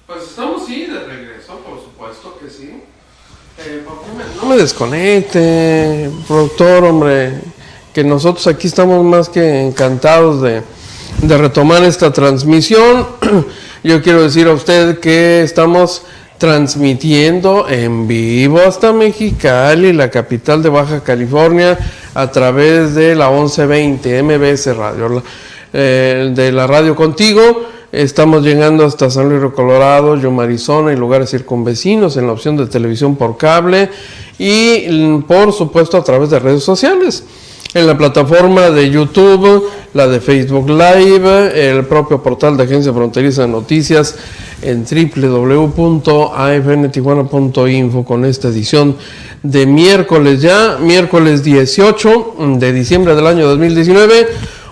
Pues estamos sí de regreso, por supuesto que sí. No me desconecte, productor, hombre, que nosotros aquí estamos más que encantados de retomar esta transmisión. Yo quiero decir a usted que estamos transmitiendo en vivo hasta Mexicali, la capital de Baja California, a través de la 1120 MBS Radio, de la radio Contigo. Estamos llegando hasta San Luis Río Colorado, Yuma, Arizona y lugares circunvecinos en la opción de televisión por cable y por supuesto a través de redes sociales. En la plataforma de YouTube, la de Facebook Live, el propio portal de Agencia Fronteriza de Noticias en www.afntijuana.info con esta edición de miércoles 18 de diciembre del año 2019.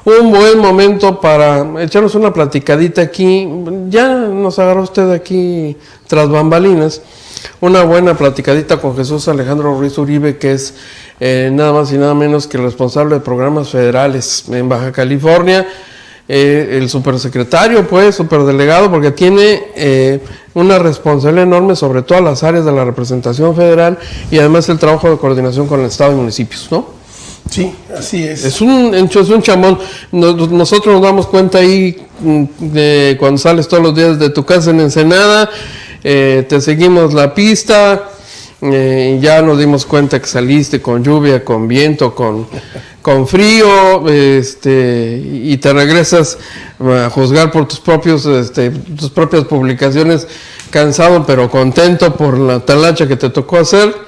Un buen momento para echarnos una platicadita aquí. Ya nos agarró usted aquí tras bambalinas. Una buena platicadita con Jesús Alejandro Ruiz Uribe, que es nada más y nada menos que el responsable de programas federales en Baja California. El supersecretario, pues, superdelegado, porque tiene una responsabilidad enorme sobre todas las áreas de la representación federal y además el trabajo de coordinación con el Estado y municipios, ¿no? Sí, así es. Es un chamón. Nosotros nos damos cuenta ahí de cuando sales todos los días de tu casa en Ensenada, te seguimos la pista, ya nos dimos cuenta que saliste con lluvia, con viento, con frío, y te regresas a juzgar por tus propias publicaciones, cansado pero contento por la talacha que te tocó hacer.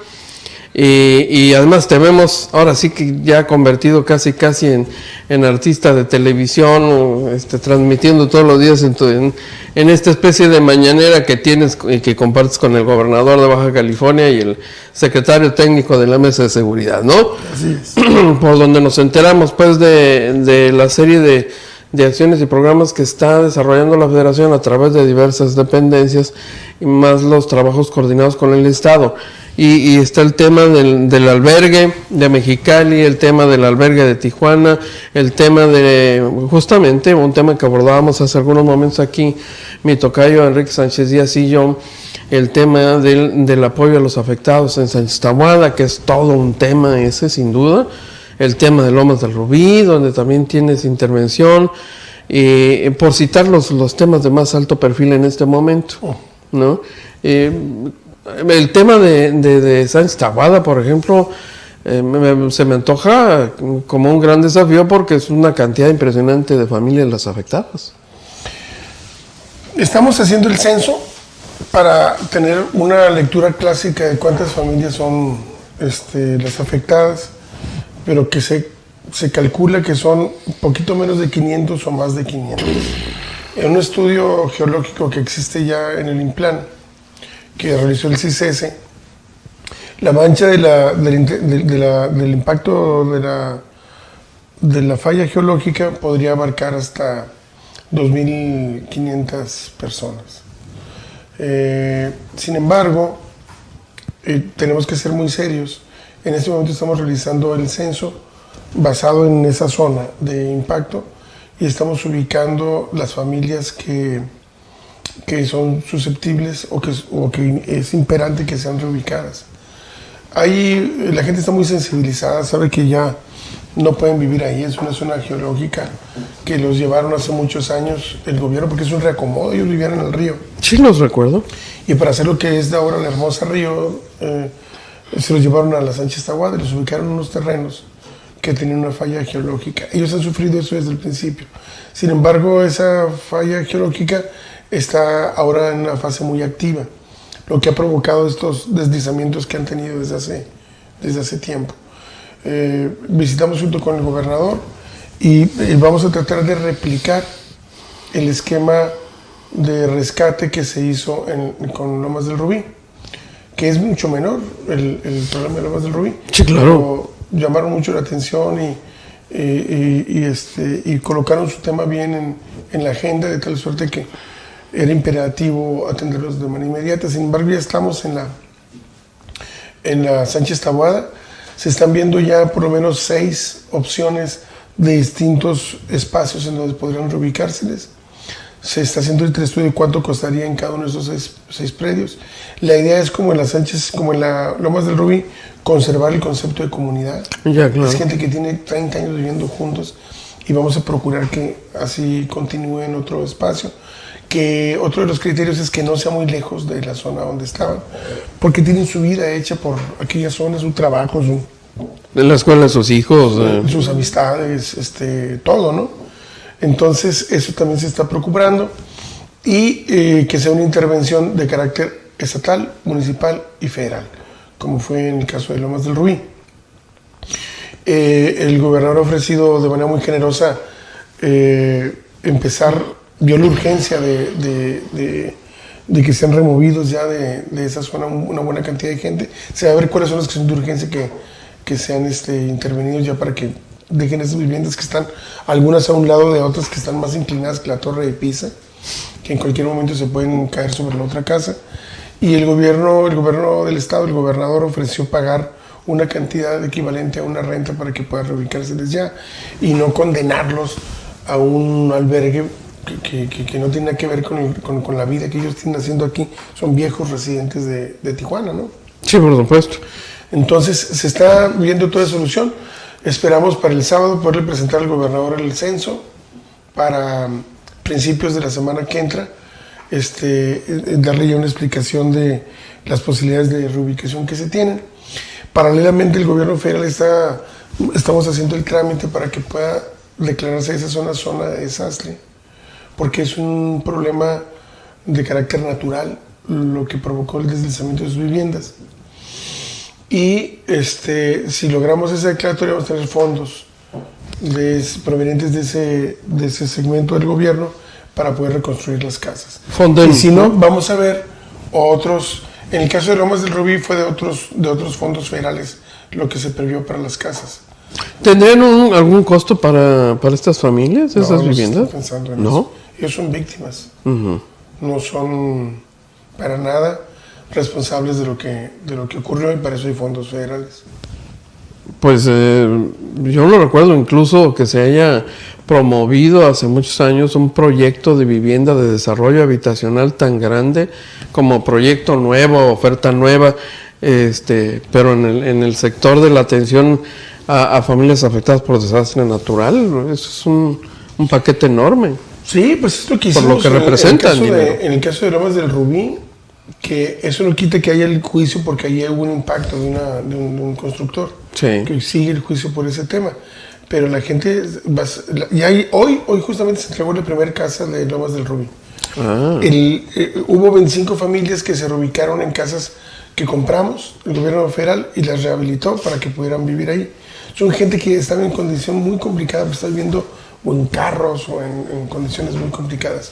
Y además te vemos ahora sí que ya convertido casi en artista de televisión, transmitiendo todos los días en esta especie de mañanera que tienes y que compartes con el gobernador de Baja California y el secretario técnico de la Mesa de Seguridad, ¿no? Así es. Por donde nos enteramos pues de la serie de acciones y programas que está desarrollando la Federación a través de diversas dependencias y más los trabajos coordinados con el Estado. Y está el tema del albergue de Mexicali, el tema del albergue de Tijuana, el tema de, justamente, un tema que abordábamos hace algunos momentos aquí, mi tocayo Enrique Sánchez Díaz y yo, el tema del apoyo a los afectados en Sánchez Taboada, que es todo un tema ese, sin duda. El tema de Lomas del Rubí, donde también tienes intervención, por citar los temas de más alto perfil en este momento, ¿no? El tema de Sánchez Taboada, por ejemplo, se me antoja como un gran desafío porque es una cantidad impresionante de familias las afectadas. Estamos haciendo el censo para tener una lectura clásica de cuántas familias son las afectadas, pero que se calcula que son un poquito menos de 500 o más de 500. En un estudio geológico que existe ya en el INPLAN, que realizó el CICESE, la mancha del impacto de la falla geológica podría abarcar hasta 2.500 personas. Sin embargo, tenemos que ser muy serios. En este momento estamos realizando el censo basado en esa zona de impacto y estamos ubicando las familias que son susceptibles o que es imperante que sean reubicadas. Ahí la gente está muy sensibilizada, sabe que ya no pueden vivir ahí, es una zona geológica que los llevaron hace muchos años el gobierno, porque es un reacomodo, ellos vivían en el río. Sí, los recuerdo. Y para hacer lo que es de ahora la hermosa río, se los llevaron a la Sánchez Taboada y los ubicaron en unos terrenos que tenían una falla geológica. Ellos han sufrido eso desde el principio. Sin embargo, esa falla geológica está ahora en una fase muy activa, lo que ha provocado estos deslizamientos que han tenido desde hace tiempo. Visitamos junto con el gobernador y vamos a tratar de replicar el esquema de rescate que se hizo con Lomas del Rubí, que es mucho menor el problema de Lomas del Rubí. Sí, claro. Pero llamaron mucho la atención y colocaron su tema bien en la agenda, de tal suerte que era imperativo atenderlos de manera inmediata. Sin embargo, ya estamos en la Sánchez Taboada. Se están viendo ya por lo menos 6 opciones de distintos espacios en donde podrían reubicárseles. Se está haciendo el estudio de cuánto costaría en cada uno de esos seis predios. La idea es, como en las Sánchez, como en la Lomas del Rubí, conservar el concepto de comunidad. Ya, claro. Es gente que tiene 30 años viviendo juntos y vamos a procurar que así continúe en otro espacio. Que otro de los criterios es que no sea muy lejos de la zona donde estaban, porque tienen su vida hecha por aquella zona, su trabajo, en la escuela de sus hijos. sus amistades, todo, ¿no? Entonces, eso también se está preocupando y que sea una intervención de carácter estatal, municipal y federal, como fue en el caso de Lomas del Rubí. El gobernador ha ofrecido de manera muy generosa vio la urgencia de que sean removidos ya de esa zona una buena cantidad de gente. Se va a ver cuáles son los que son de urgencia que sean intervenidos ya para que dejen esas viviendas que están, algunas a un lado de otras que están más inclinadas que la Torre de Pisa, que en cualquier momento se pueden caer sobre la otra casa. Y el gobierno del estado, el gobernador ofreció pagar una cantidad equivalente a una renta para que puedan reubicarse desde ya y no condenarlos a un albergue que no tiene nada que ver con la vida que ellos tienen haciendo aquí. Son viejos residentes de Tijuana, ¿no? Sí, por supuesto. Entonces se está viendo toda solución. Esperamos para el sábado poderle presentar al gobernador el censo para principios de la semana que entra, darle ya una explicación de las posibilidades de reubicación que se tienen. Paralelamente el gobierno federal estamos haciendo el trámite para que pueda declararse esa zona de desastre, porque es un problema de carácter natural lo que provocó el deslizamiento de sus viviendas. Y si logramos esa declaratoria vamos a tener fondos provenientes de ese segmento del gobierno para poder reconstruir las casas. Y si no, vamos a ver otros. En el caso de Lomas del Rubí fue de otros fondos federales lo que se previó para las casas. ¿Tendrían algún costo para estas familias, esas viviendas? No estoy pensando en eso. Ellos son víctimas. No son para nada responsables de lo que ocurrió, y para eso hay fondos federales. Pues yo no recuerdo incluso que se haya promovido hace muchos años un proyecto de vivienda de desarrollo habitacional tan grande como proyecto nuevo, oferta nueva, pero en el sector de la atención a familias afectadas por desastre natural. Eso es un paquete enorme. Sí, pues es lo que hicimos. Por lo que representa en el caso de Lomas del Rubí, que eso no quita que haya el juicio, porque ahí hubo un impacto de un constructor, sí, que sigue el juicio por ese tema. Pero la gente, hoy justamente se entregó la primera casa de Lomas del Rubí. Hubo 25 familias que se reubicaron en casas que compramos, el gobierno federal, y las rehabilitó para que pudieran vivir ahí. Son gente que estaba en condición muy complicada, pues está viviendo o en carros o en condiciones muy complicadas.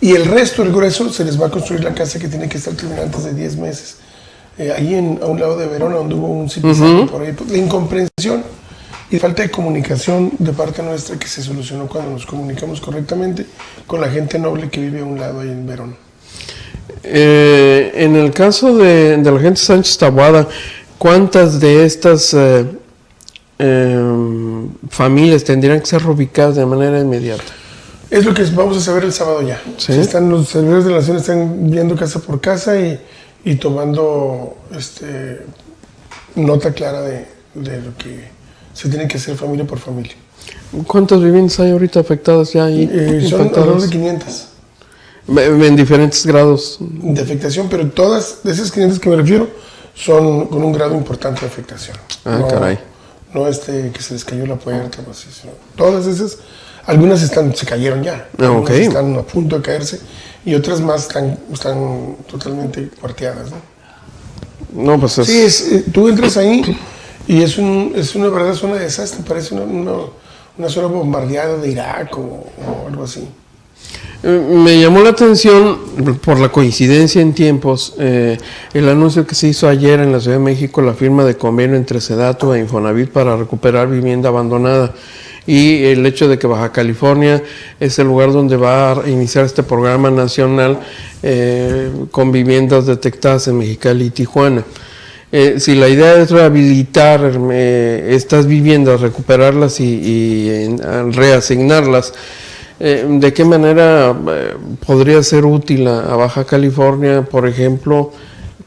Y el resto, el grueso, se les va a construir la casa que tiene que estar terminada antes de 10 meses. Ahí a un lado de Verona, donde hubo un zipizape por ahí. La incomprensión y falta de comunicación de parte nuestra, que se solucionó cuando nos comunicamos correctamente con la gente noble que vive a un lado ahí en Verona. En el caso de la gente Sánchez Taboada, ¿cuántas de estas familias tendrían que ser reubicadas de manera inmediata? Es lo que vamos a saber el sábado ya. ¿Sí? Los servidores de la nación están viendo casa por casa y tomando nota clara de lo que se tiene que hacer familia por familia. ¿Cuántas viviendas hay ahorita afectadas ya ahí? Son alrededor de 500. En diferentes grados de afectación, pero todas de esas 500 que me refiero son con un grado importante de afectación. Caray. No que se les cayó la puerta o así, sino todas esas. Algunas se cayeron ya, algunas están a punto de caerse y otras más están totalmente cuarteadas, ¿no? Pues sí, tú entras ahí y es una verdadera zona de desastre, parece una zona bombardeada de Irak o algo así. Me llamó la atención, por la coincidencia en tiempos, el anuncio que se hizo ayer en la Ciudad de México, la firma de convenio entre Sedatu e Infonavit para recuperar vivienda abandonada, y el hecho de que Baja California es el lugar donde va a iniciar este programa nacional con viviendas detectadas en Mexicali y Tijuana. Si la idea es rehabilitar estas viviendas, recuperarlas y reasignarlas, ¿De qué manera podría ser útil a Baja California, por ejemplo,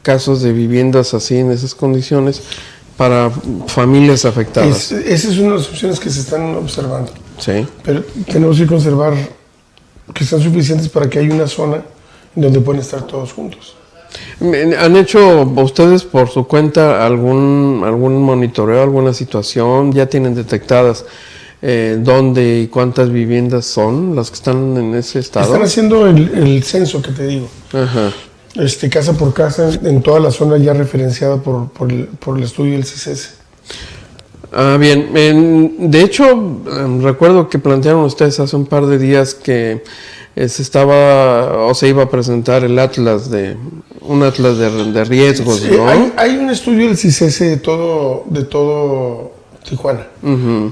casos de viviendas así en esas condiciones para familias afectadas? Esa es una de las opciones que se están observando. Sí. Pero tenemos que conservar que sean suficientes para que haya una zona donde pueden estar todos juntos. ¿Han hecho ustedes por su cuenta algún monitoreo, alguna situación? ¿Ya tienen detectadas dónde y cuántas viviendas son las que están en ese estado? Están haciendo el censo que te digo. Ajá. Casa por casa en toda la zona ya referenciada por el estudio del CICESE. Ah, bien. De hecho, recuerdo que plantearon ustedes hace un par de días que se iba a presentar un atlas de riesgos, Sí, ¿no? hay un estudio del CICESE de todo Tijuana,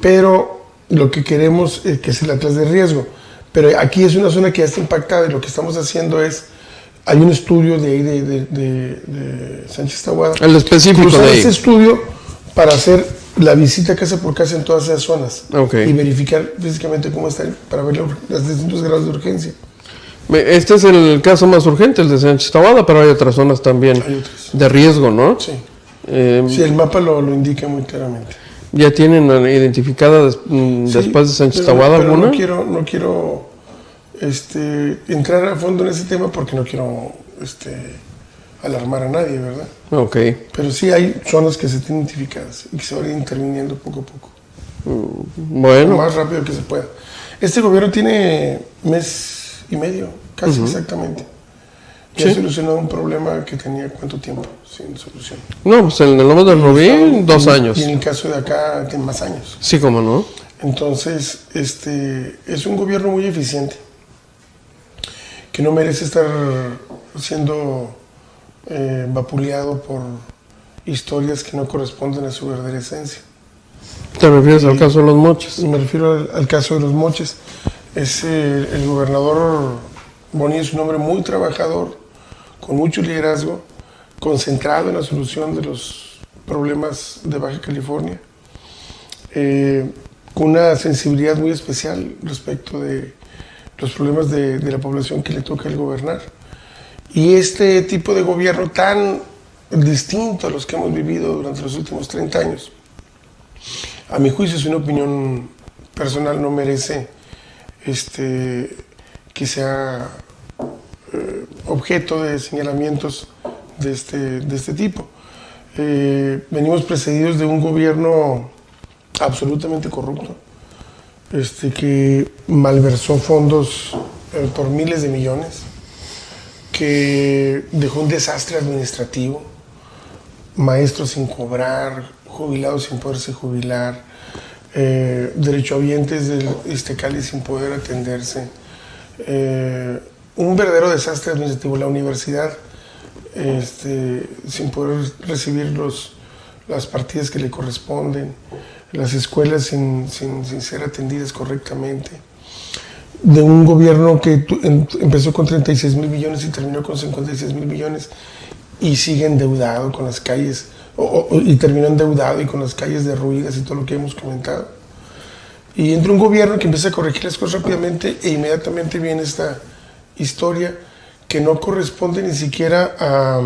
pero lo que queremos es que es el atlas de riesgo. Pero aquí es una zona que ya está impactada y lo que estamos haciendo es, hay un estudio de ahí de Sánchez Tahuada. El específico usar de ahí. ese estudio para hacer la visita casa por casa en todas esas zonas. Okay. Y verificar físicamente cómo están para ver los distintos grados de urgencia. Este es el caso más urgente, el de Sánchez Tahuada, pero hay otras zonas también Hay otras. de riesgo, ¿no? Sí. Sí, el mapa lo indica muy claramente. ¿Ya tienen identificada después de Sánchez Tahuada pero alguna? No quiero entrar a fondo en ese tema porque no quiero alarmar a nadie, ¿verdad? Ok. Pero sí hay zonas que se tienen identificadas y que se van a ir interviniendo poco a poco. Bueno. Lo más rápido que se pueda. Este gobierno tiene mes y medio, casi exactamente. Ya solucionó un problema que tenía ¿cuánto tiempo sin solución? No, pues en el nombre del Rubí, 2 años. Y en el caso de acá, tiene más años. Sí, cómo no. Entonces, es un gobierno muy eficiente, que no merece estar siendo vapuleado por historias que no corresponden a su verdadera esencia. ¿Te refieres al caso de Los Mochis? Me refiero al caso de Los Mochis. El gobernador Bonilla es un hombre muy trabajador, con mucho liderazgo, concentrado en la solución de los problemas de Baja California, con una sensibilidad muy especial respecto de los problemas de la población que le toca el gobernar. Y este tipo de gobierno tan distinto a los que hemos vivido durante los últimos 30 años, a mi juicio, es una opinión personal, no merece que sea objeto de señalamientos de este tipo. Venimos precedidos de un gobierno absolutamente corrupto, que malversó fondos por miles de millones, que dejó un desastre administrativo, maestros sin cobrar, jubilados sin poderse jubilar, derechohabientes del Iztecali sin poder atenderse, un verdadero desastre administrativo. La universidad sin poder recibir las partidas que le corresponden, las escuelas sin ser atendidas correctamente, de un gobierno que empezó con 36 mil millones y terminó con 56 mil millones y sigue endeudado con las calles, y terminó endeudado y con las calles derruidas y todo lo que hemos comentado. Y entra un gobierno que empieza a corregir las cosas rápidamente e inmediatamente viene esta historia que no corresponde ni siquiera a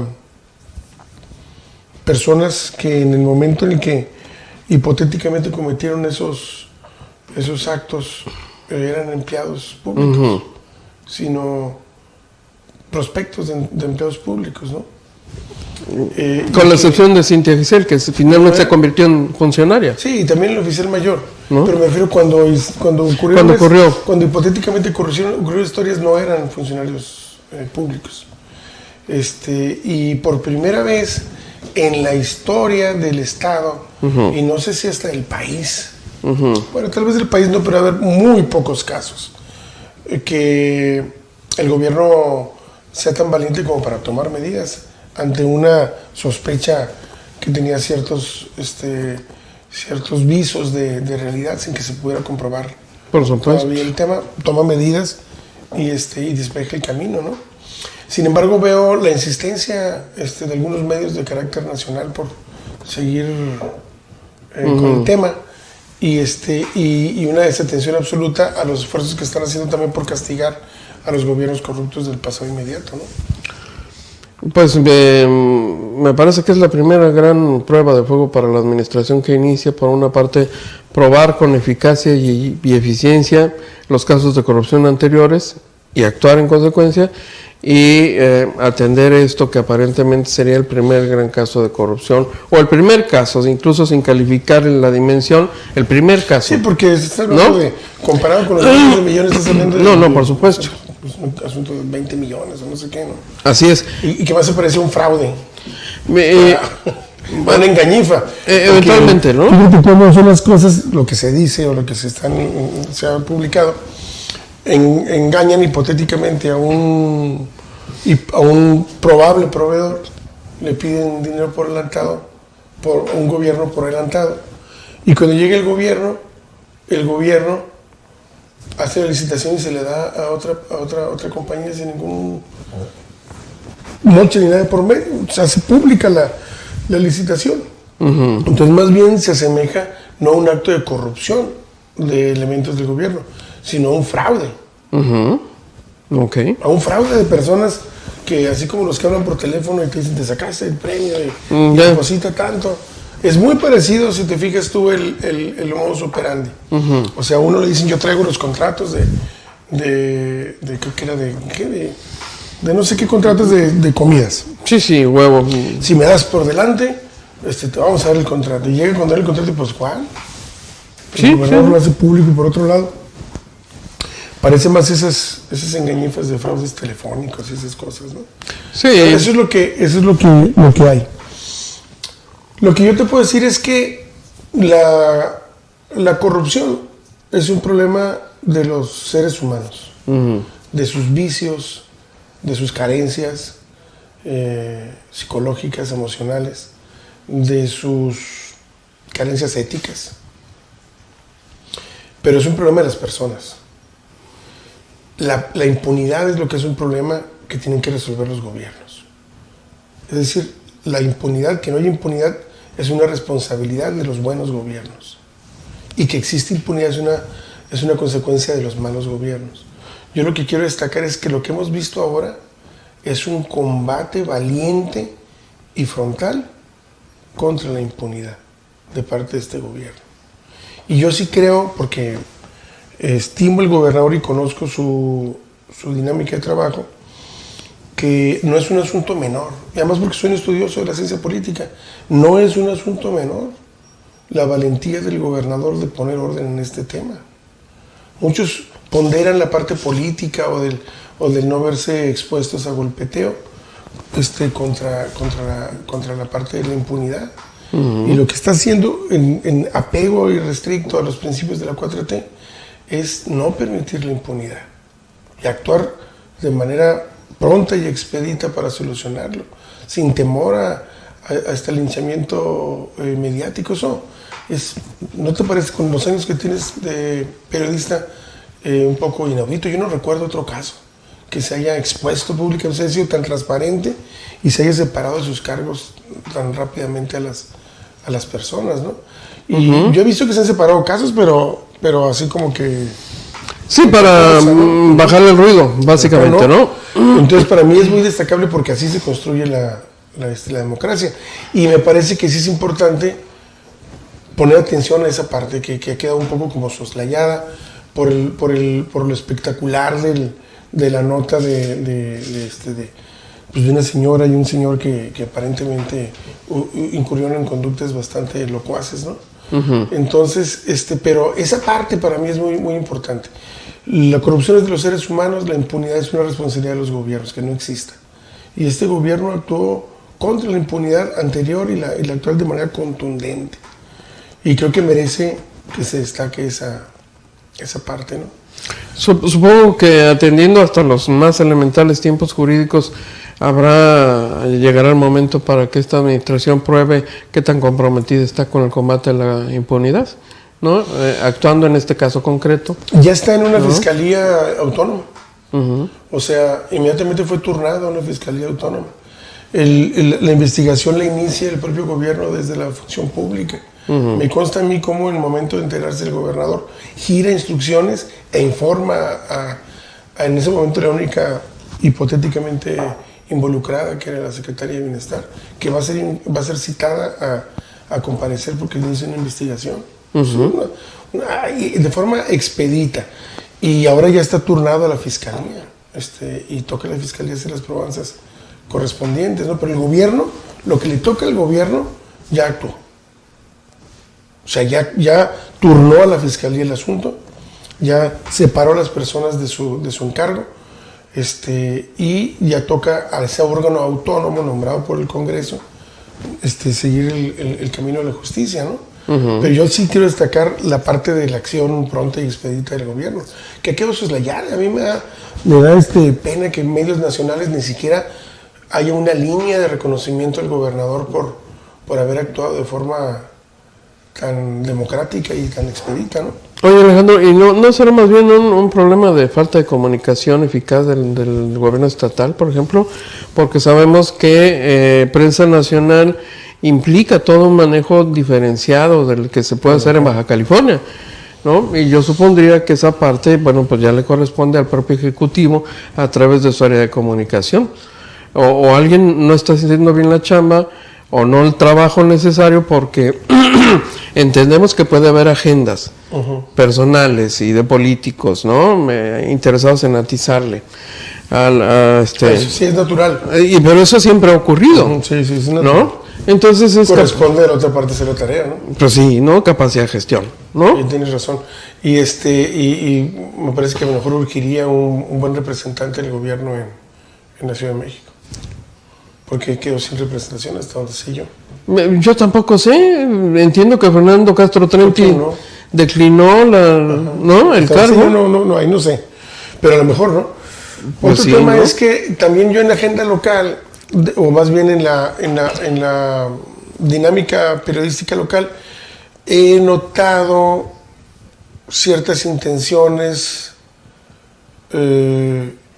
personas que en el momento en el que hipotéticamente cometieron esos actos eran empleados públicos, sino prospectos de empleados públicos, ¿no? Con la excepción de Cintia Giselle, que finalmente se convirtió en funcionaria. Sí, y también el oficial mayor. ¿No? Pero me refiero cuando hipotéticamente ocurrieron historias, no eran funcionarios públicos. Y por primera vez en la historia del Estado, y no sé si hasta el país, bueno, tal vez del país no, pero va a haber muy pocos casos, que el gobierno sea tan valiente como para tomar medidas ante una sospecha que tenía ciertos visos de realidad sin que se pudiera comprobar. Por supuesto. Todavía el tema toma medidas y despeja el camino, ¿no? Sin embargo, veo la insistencia de algunos medios de carácter nacional por seguir con el tema, y una desatención absoluta a los esfuerzos que están haciendo también por castigar a los gobiernos corruptos del pasado inmediato, ¿no? Pues me parece que es la primera gran prueba de fuego para la administración que inicia, por una parte, probar con eficacia y eficiencia los casos de corrupción anteriores y actuar en consecuencia, y atender esto que aparentemente sería el primer gran caso de corrupción, o el primer caso, incluso sin calificar en la dimensión, el primer caso. Sí, porque se está hablando, ¿no?, de, comparado con los 20 millones, estás hablando de... No, por supuesto. Un asunto de 20 millones o no sé qué, ¿no? Así es. Y que más se parecía un fraude. Una engañifa. Eventualmente, ¿no? Fíjate cómo son las cosas, lo que se dice o lo que se ha publicado, engañan hipotéticamente a un probable proveedor, le piden dinero por adelantado, por un gobierno por adelantado, y cuando llega el gobierno hace la licitación y se le da a otra compañía sin ningún moche ni nada de por medio. O sea, se publica la licitación. Uh-huh. Entonces, más bien se asemeja no a un acto de corrupción de elementos del gobierno, sino a un fraude. Uh-huh. Okay. A un fraude de personas que, así como los que hablan por teléfono y te dicen, te sacaste el premio y deposita tanto. Es muy parecido, si te fijas tú, el modus operandi. Uh-huh. O sea, a uno le dicen, yo traigo los contratos de creo que era de no sé qué contratos de comidas. Sí, huevo. Si me das por delante, te vamos a dar el contrato. Y llega cuando da el contrato, pues, ¿cuál? Sí, el gobernador lo hace público por otro lado. Parece más esas engañifas de fraudes telefónicos y esas cosas, ¿no? Sí. Eso es lo que hay. Lo que yo te puedo decir es que la corrupción es un problema de los seres humanos, uh-huh, de sus vicios, de sus carencias psicológicas, emocionales, de sus carencias éticas. Pero es un problema de las personas. La impunidad es lo que es un problema que tienen que resolver los gobiernos. Es decir, la impunidad, que no haya impunidad, es una responsabilidad de los buenos gobiernos. Y que existe impunidad es una consecuencia de los malos gobiernos. Yo lo que quiero destacar es que lo que hemos visto ahora es un combate valiente y frontal contra la impunidad de parte de este gobierno. Y yo sí creo, porque estimo al gobernador y conozco su dinámica de trabajo, que no es un asunto menor, y además porque soy un estudioso de la ciencia política, no es un asunto menor la valentía del gobernador de poner orden en este tema. Muchos ponderan la parte política o del no verse expuestos a golpeteo contra la parte de la impunidad. Uh-huh. Y lo que está haciendo en apego irrestricto a los principios de la 4T es no permitir la impunidad y actuar de manera pronta y expedita para solucionarlo, sin temor a este linchamiento mediático. Eso ¿no te parece, con los años que tienes de periodista, un poco inaudito? Yo no recuerdo otro caso que se haya expuesto públicamente, se haya sido tan transparente y se haya separado de sus cargos tan rápidamente a las personas, ¿no? Y uh-huh, yo he visto que se han separado casos, pero así como que... Sí, para bajar el ruido, básicamente, ¿no? Entonces, para mí es muy destacable porque así se construye la democracia. Y me parece que sí es importante poner atención a esa parte que ha quedado un poco como soslayada por lo espectacular de la nota de una señora y un señor que aparentemente incurrieron en conductas bastante locuaces, ¿no? Uh-huh. Entonces, pero esa parte para mí es muy, muy importante. La corrupción es de los seres humanos, la impunidad es una responsabilidad de los gobiernos, que no exista. Y este gobierno actuó contra la impunidad anterior y la actual de manera contundente. Y creo que merece que se destaque esa parte, ¿no? Supongo que atendiendo hasta los más elementales tiempos jurídicos, llegará el momento para que esta administración pruebe qué tan comprometida está con el combate a la impunidad, ¿no? Actuando en este caso concreto. Ya está en una fiscalía autónoma. Uh-huh. O sea, inmediatamente fue turnado a una fiscalía autónoma. La investigación la inicia el propio gobierno desde la función pública. Me consta a mí cómo en el momento de enterarse el gobernador gira instrucciones e informa en ese momento la única hipotéticamente involucrada, que era la secretaria de Bienestar, que va a ser citada a comparecer porque inicia una investigación. De forma expedita. Y ahora ya está turnado a la fiscalía. Y toca a la fiscalía hacer las probanzas correspondientes, ¿no? Pero el gobierno, lo que le toca al gobierno, ya actuó. O sea, ya turnó a la fiscalía el asunto, ya separó a las personas de su encargo, y ya toca a ese órgano autónomo nombrado por el Congreso, seguir el camino de la justicia, ¿no? Pero yo sí quiero destacar la parte de la acción pronta y expedita del gobierno, que aquello es la llave. A mí me da pena que en medios nacionales ni siquiera haya una línea de reconocimiento al gobernador por haber actuado de forma tan democrática y tan expedita, ¿no? Oye, Alejandro, ¿y no será más bien un problema de falta de comunicación eficaz del gobierno estatal, por ejemplo? Porque sabemos que prensa nacional implica todo un manejo diferenciado del que se puede hacer en Baja California, ¿no? Y yo supondría que esa parte, bueno, pues ya le corresponde al propio Ejecutivo a través de su área de comunicación. O alguien no está haciendo bien la chamba, o no el trabajo necesario, porque entendemos que puede haber agendas personales y de políticos, ¿no? Interesados en atizarle. Eso sí es natural. Pero eso siempre ha ocurrido. Sí, es natural. ¿No? Entonces corresponde a la otra parte hacer la tarea, ¿no? Pues sí, ¿no? Capacidad de gestión, ¿no? Sí, tienes razón. Y me parece que a lo mejor urgiría un buen representante del gobierno en la Ciudad de México. Porque quedó sin representación hasta donde sé yo. Yo tampoco sé. Entiendo que Fernando Castro Trenti declinó ¿no? el cargo. Sí, no, ahí no sé. Pero a lo mejor, ¿no? Pues otro tema es que también yo en la agenda local, o más bien en la dinámica periodística local, he notado ciertas intenciones,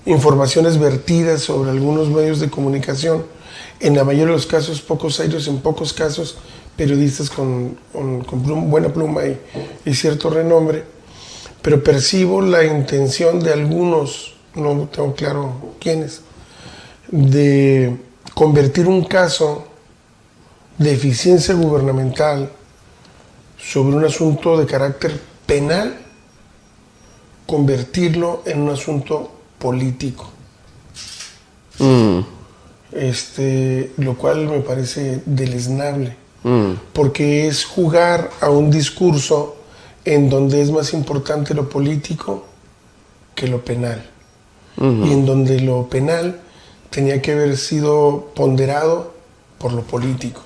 informaciones vertidas sobre algunos medios de comunicación, en la mayoría de los casos poco serios, en pocos casos periodistas con buena pluma y cierto renombre, pero percibo la intención de algunos, no tengo claro quiénes, de convertir un caso de eficiencia gubernamental sobre un asunto de carácter penal, convertirlo en un asunto político. Lo cual me parece deleznable, porque es jugar a un discurso en donde es más importante lo político que lo penal, y en donde lo penal tenía que haber sido ponderado por lo político.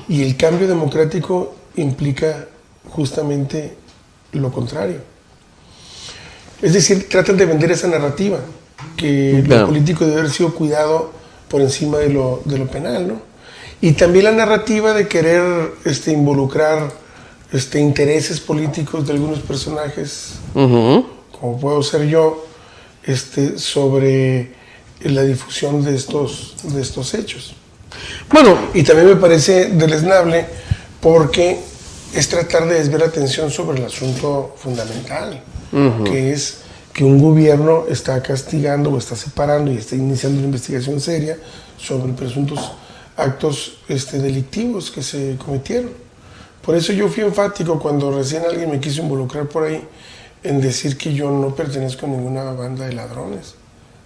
Y el cambio democrático implica justamente lo contrario. Es decir, tratan de vender esa narrativa, que lo político debe haber sido cuidado por encima de lo penal, ¿no? Y también la narrativa de querer involucrar intereses políticos de algunos personajes, como puedo ser yo, sobre la difusión de estos hechos. Bueno, y también me parece deleznable porque es tratar de desviar la atención sobre el asunto fundamental, que es que un gobierno está castigando o está separando y está iniciando una investigación seria sobre presuntos actos delictivos que se cometieron. Por eso yo fui enfático cuando recién alguien me quiso involucrar por ahí en decir que yo no pertenezco a ninguna banda de ladrones,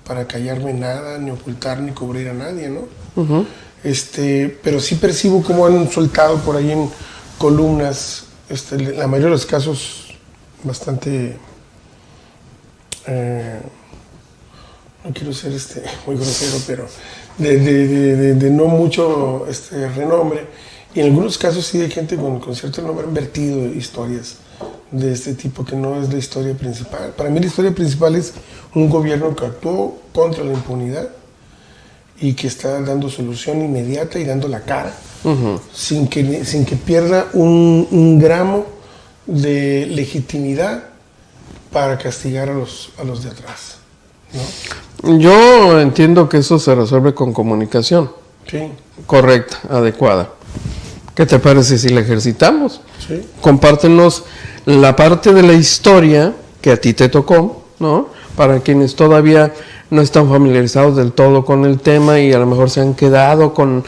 para callarme nada, ni ocultar, ni cubrir a nadie, ¿no? Pero sí percibo cómo han soltado por ahí en columnas, la mayoría de los casos bastante, no quiero ser muy grosero, pero de no mucho renombre, y en algunos casos sí de gente con cierto renombre han vertido historias de este tipo que no es la historia principal. Para mí la historia principal es un gobierno que actuó contra la impunidad y que está dando solución inmediata y dando la cara, sin que pierda un gramo de legitimidad para castigar a los de atrás, ¿no? Yo entiendo que eso se resuelve con comunicación. Sí. Correcta, adecuada. ¿Qué te parece si la ejercitamos? Sí. Compártenos la parte de la historia que a ti te tocó, ¿no? Para quienes todavía no están familiarizados del todo con el tema y a lo mejor se han quedado con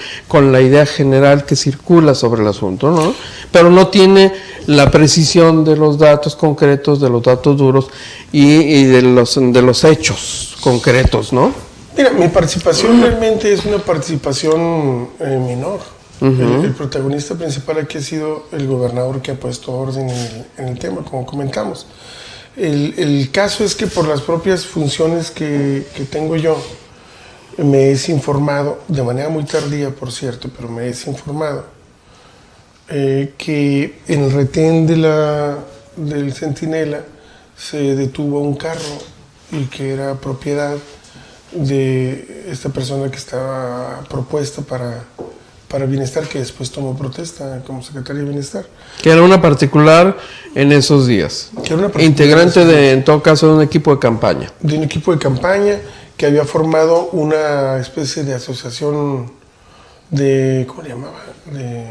la idea general que circula sobre el asunto, ¿no? Pero no tiene la precisión de los datos concretos, de los datos duros y de los hechos concretos, ¿no? Mira, mi participación realmente es una participación menor. El protagonista principal aquí ha sido el gobernador, que ha puesto orden en el tema, como comentamos. El caso es que por las propias funciones que tengo yo, me es informado, de manera muy tardía por cierto, pero me es informado, que en el retén del Centinela se detuvo un carro y que era propiedad de esta persona que estaba propuesta para Bienestar, que después tomó protesta como secretaria de Bienestar. Que era una particular en esos días. Integrante en todo caso, de un equipo de campaña. De un equipo de campaña que había formado una especie de asociación de, ¿cómo le llamaba? De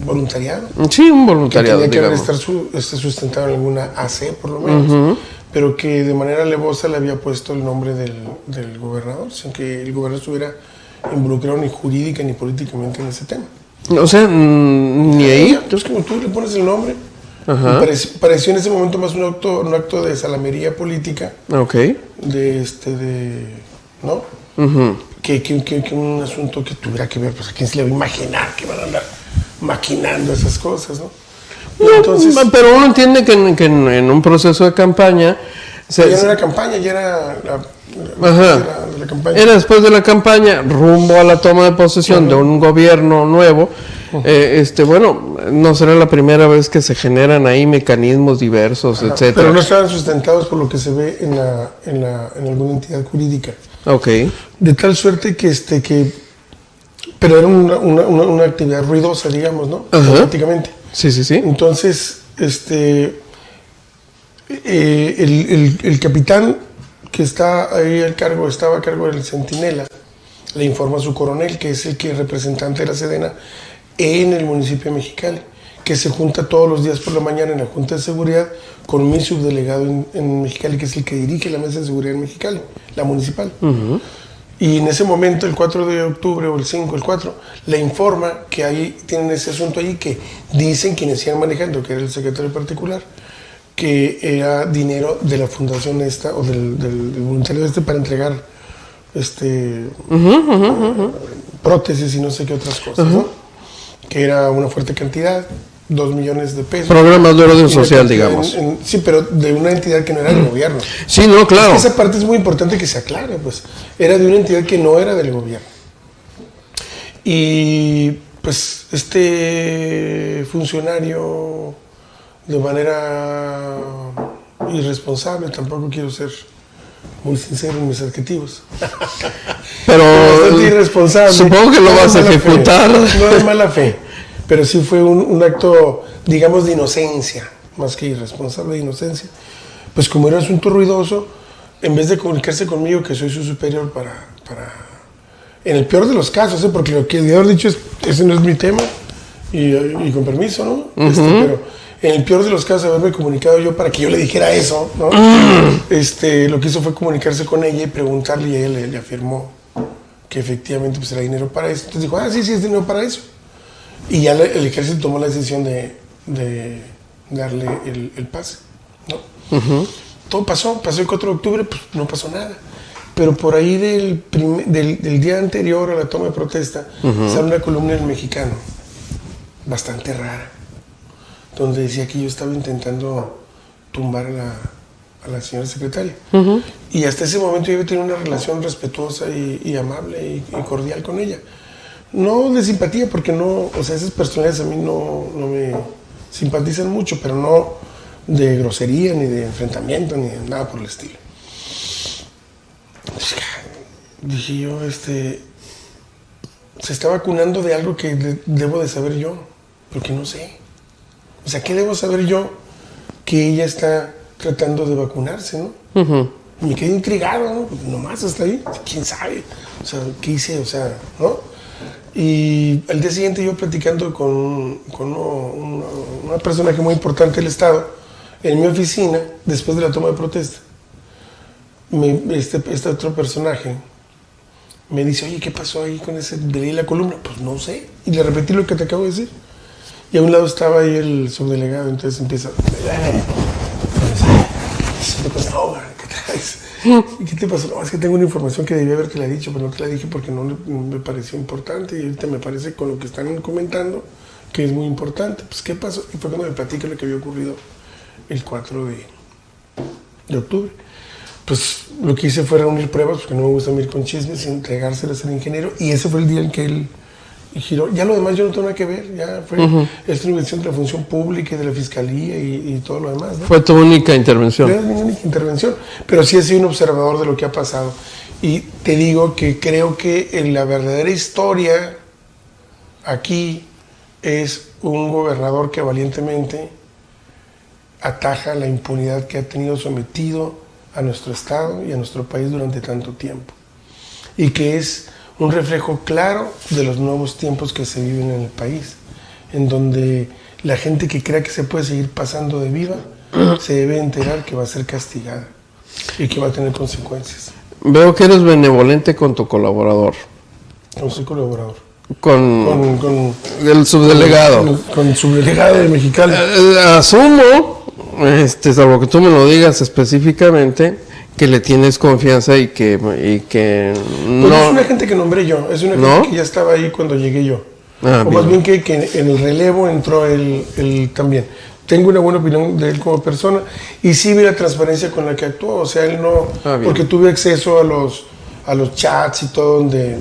voluntariado. Sí, un voluntariado, que tenía que digamos. estar sustentado en alguna AC, por lo menos. Pero que de manera alevosa le había puesto el nombre del gobernador, sin que el gobernador estuviera involucrado ni jurídica ni políticamente en ese tema. O sea, ni ahí. Entonces, como tú le pones el nombre, pareció en ese momento más un acto de salamería política. Ok. ¿No? Que un asunto que tuviera que ver, pues a quién se le va a imaginar que van a andar maquinando esas cosas, ¿no? Entonces, pero uno entiende que en un proceso de campaña... ya no era campaña, ya era la campaña. Era después de la campaña, rumbo a la toma de posesión de un gobierno nuevo. Bueno, no será la primera vez que se generan ahí mecanismos diversos, etcétera. Pero no estaban sustentados por lo que se ve en alguna entidad jurídica. Ok. De tal suerte pero era una actividad ruidosa, digamos, ¿no? Prácticamente. Sí. Entonces, el capitán que estaba a cargo del Centinela, le informa a su coronel, que es el representante de la Sedena en el municipio de Mexicali, que se junta todos los días por la mañana en la Junta de Seguridad con mi subdelegado en Mexicali, que es el que dirige la Mesa de Seguridad en Mexicali, la municipal. Y en ese momento, el 4 de octubre o el 5, el 4, le informa que ahí tienen ese asunto ahí que dicen quienes iban manejando, que era el secretario particular, que era dinero de la fundación esta o del voluntario para entregar prótesis y no sé qué otras cosas, ¿no? Que era una fuerte cantidad, 2 millones de pesos. Programas de orden social, digamos. Sí, pero de una entidad que no era del gobierno. Sí, no, claro. Es que esa parte es muy importante que se aclare, pues. Era de una entidad que no era del gobierno. Y pues este funcionario, de manera irresponsable, tampoco quiero ser muy sincero en mis adjetivos, pero bastante irresponsable. Supongo que lo vas a ejecutar. No de mala fe, pero sí fue un acto, digamos, de inocencia, más que irresponsable, de inocencia. Pues como era un asunto ruidoso, en vez de comunicarse conmigo, que soy su superior, en el peor de los casos, porque lo que debe haber dicho es, ese no es mi tema, y con permiso, ¿no? Pero en el peor de los casos, haberme comunicado yo para que yo le dijera eso, ¿no? Lo que hizo fue comunicarse con ella y preguntarle, y ella le afirmó que efectivamente pues era dinero para eso. Entonces dijo, sí, es dinero para eso. Y ya el ejército tomó la decisión de darle el pase, ¿no? Todo pasó el 4 de octubre, pues no pasó nada. Pero por ahí del día anterior a la toma de protesta, sale una columna del Mexicano, bastante rara, donde decía que yo estaba intentando tumbar a la señora secretaria. Y hasta ese momento yo había tenido una relación respetuosa y amable y cordial con ella. No de simpatía, porque no, o sea, esas personalidades a mí no me simpatizan mucho, pero no de grosería, ni de enfrentamiento, ni de nada por el estilo. Dije yo, se está vacunando de algo que debo de saber yo, porque no sé. O sea, ¿qué debo saber yo que ella está tratando de vacunarse, no? Me quedé intrigado, ¿no? Pues nomás hasta ahí, ¿quién sabe? O sea, ¿qué hice? O sea, ¿no? Y al día siguiente yo platicando con una personaje muy importante del Estado, en mi oficina, después de la toma de protesta, este otro personaje me dice, oye, ¿qué pasó ahí con ese de la columna? Pues no sé. Y le repetí lo que te acabo de decir. Y a un lado estaba ahí el subdelegado, entonces empieza... ¿Qué traes? ¿Y qué te pasó? No, es que tengo una información que debía haberte la dicho, pero no te la dije porque no me pareció importante y ahorita me parece con lo que están comentando que es muy importante. Pues, ¿qué pasó? Y fue cuando me platica lo que había ocurrido el 4 de octubre. Pues lo que hice fue reunir pruebas, porque no me gusta ir con chismes, y entregárselas al ingeniero, y ese fue el día en que él giró. Ya lo demás yo no tengo nada que ver, ya fue esta invención de la función pública y de la fiscalía y todo lo demás, ¿no? Fue tu única intervención. Fue mi única intervención, pero sí he sido un observador de lo que ha pasado. Y te digo que creo que en la verdadera historia aquí es un gobernador que valientemente ataja la impunidad que ha tenido sometido a nuestro Estado y a nuestro país durante tanto tiempo. Y que es un reflejo claro de los nuevos tiempos que se viven en el país, en donde la gente que crea que se puede seguir pasando de viva se debe enterar que va a ser castigada y que va a tener consecuencias. Veo que eres benevolente con tu colaborador. No soy colaborador. Con el subdelegado. Con el subdelegado de Mexicali. Asumo, salvo que tú me lo digas específicamente, que le tienes confianza y que no. Pues es una gente que nombré yo, es una gente que ya estaba ahí cuando llegué yo. O más bien que en el relevo entró él también. Tengo una buena opinión de él como persona y sí vi la transparencia con la que actuó. O sea, él no... porque tuve acceso a los chats y todo donde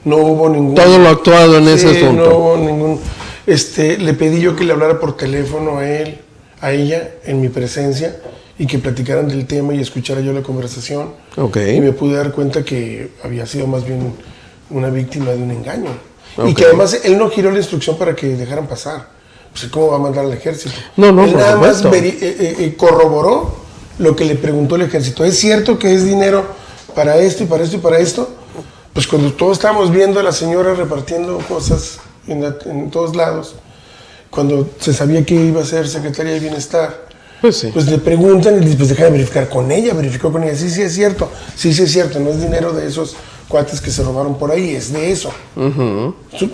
no hubo ningún... Todo lo actuado en ese asunto. No hubo ningún... le pedí yo que le hablara por teléfono a ella, en mi presencia, y que platicaran del tema y escuchara yo la conversación. Okay. Y me pude dar cuenta que había sido más bien una víctima de un engaño. Okay. Y que además él no giró la instrucción para que dejaran pasar. Pues, ¿cómo va a mandar al ejército? No, él nada más corroboró lo que le preguntó el ejército. ¿Es cierto que es dinero para esto y para esto y para esto? Pues cuando todos estábamos viendo a la señora repartiendo cosas en todos lados, cuando se sabía que iba a ser secretaria de Bienestar, pues le preguntan y le dicen, pues deja de verificar con ella. Verificó con ella, sí es cierto, no es dinero de esos cuates que se robaron por ahí, es de eso.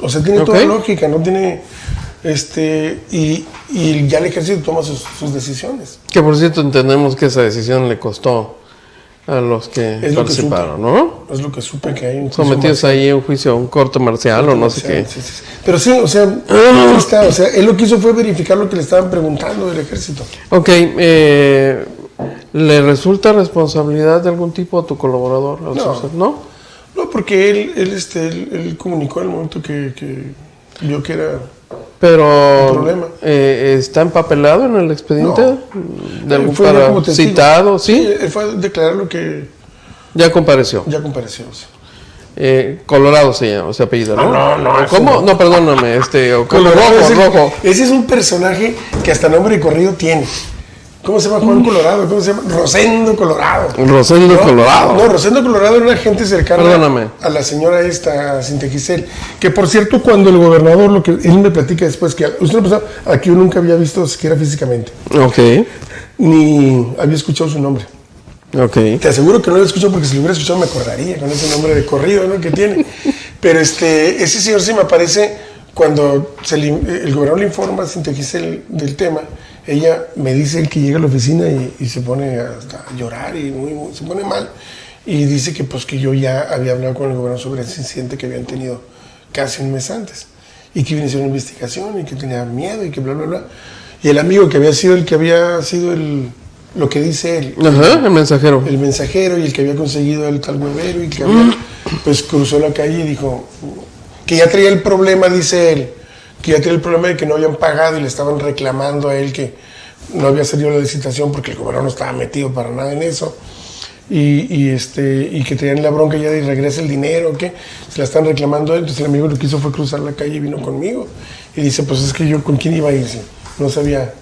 O sea, tiene toda lógica, no tiene... y ya el ejército toma sus decisiones. Que por cierto entendemos que esa decisión le costó a los que participaron, ¿no? Es lo que supe, que hay un juicio sometidos ahí en juicio, un corte marcial o no sé qué. Sí. Pero sí, o sea, él lo que hizo fue verificar lo que le estaban preguntando del ejército. Ok, ¿le resulta responsabilidad de algún tipo a tu colaborador? No, porque él comunicó en el momento que vio que era... Pero ¿está empapelado en el expediente? No. ¿De algún para citado? ¿Sí? Él fue a declarar lo que... Ya compareció. Sí. Colorado se llama, o sea, apellido, ¿no? No. ¿Cómo? No, perdóname, rojo. Ese es un personaje que hasta nombre y corrido tiene. ¿Cómo se llama Juan Colorado? ¿Cómo se llama? Rosendo Colorado. Colorado. No, Rosendo Colorado era una gente cercana Perdóname. A la señora Cintia Giselle. Que por cierto, cuando el gobernador, lo que él me platica después, que usted no aquí yo nunca había visto siquiera físicamente. Ok. Ni había escuchado su nombre. Ok. Te aseguro que no lo he escuchado porque si lo hubiera escuchado me acordaría con ese nombre de corrido, ¿no? Que tiene. Pero ese señor se me aparece cuando el gobernador le informa a Cintia Giselle del tema. Ella me dice que llega a la oficina y se pone hasta a llorar y se pone mal. Y dice que pues que yo ya había hablado con el gobernador sobre ese incidente que habían tenido casi un mes antes. Y que iban a hacer una investigación y que tenía miedo y que bla, bla, bla. Y el amigo que había sido lo que dice él. Ajá, el mensajero. El mensajero y el que había conseguido el tal huevero y que había, pues cruzó la calle y dijo que ya traía el problema, dice él. Que ya tenía el problema de que no habían pagado y le estaban reclamando a él que no había salido la licitación porque el gobernador no estaba metido para nada en eso y que tenían la bronca ya de regresa el dinero, que se la están reclamando a él. Entonces el amigo lo que hizo fue cruzar la calle y vino conmigo y dice, pues es que yo con quién iba a ir, no sabía,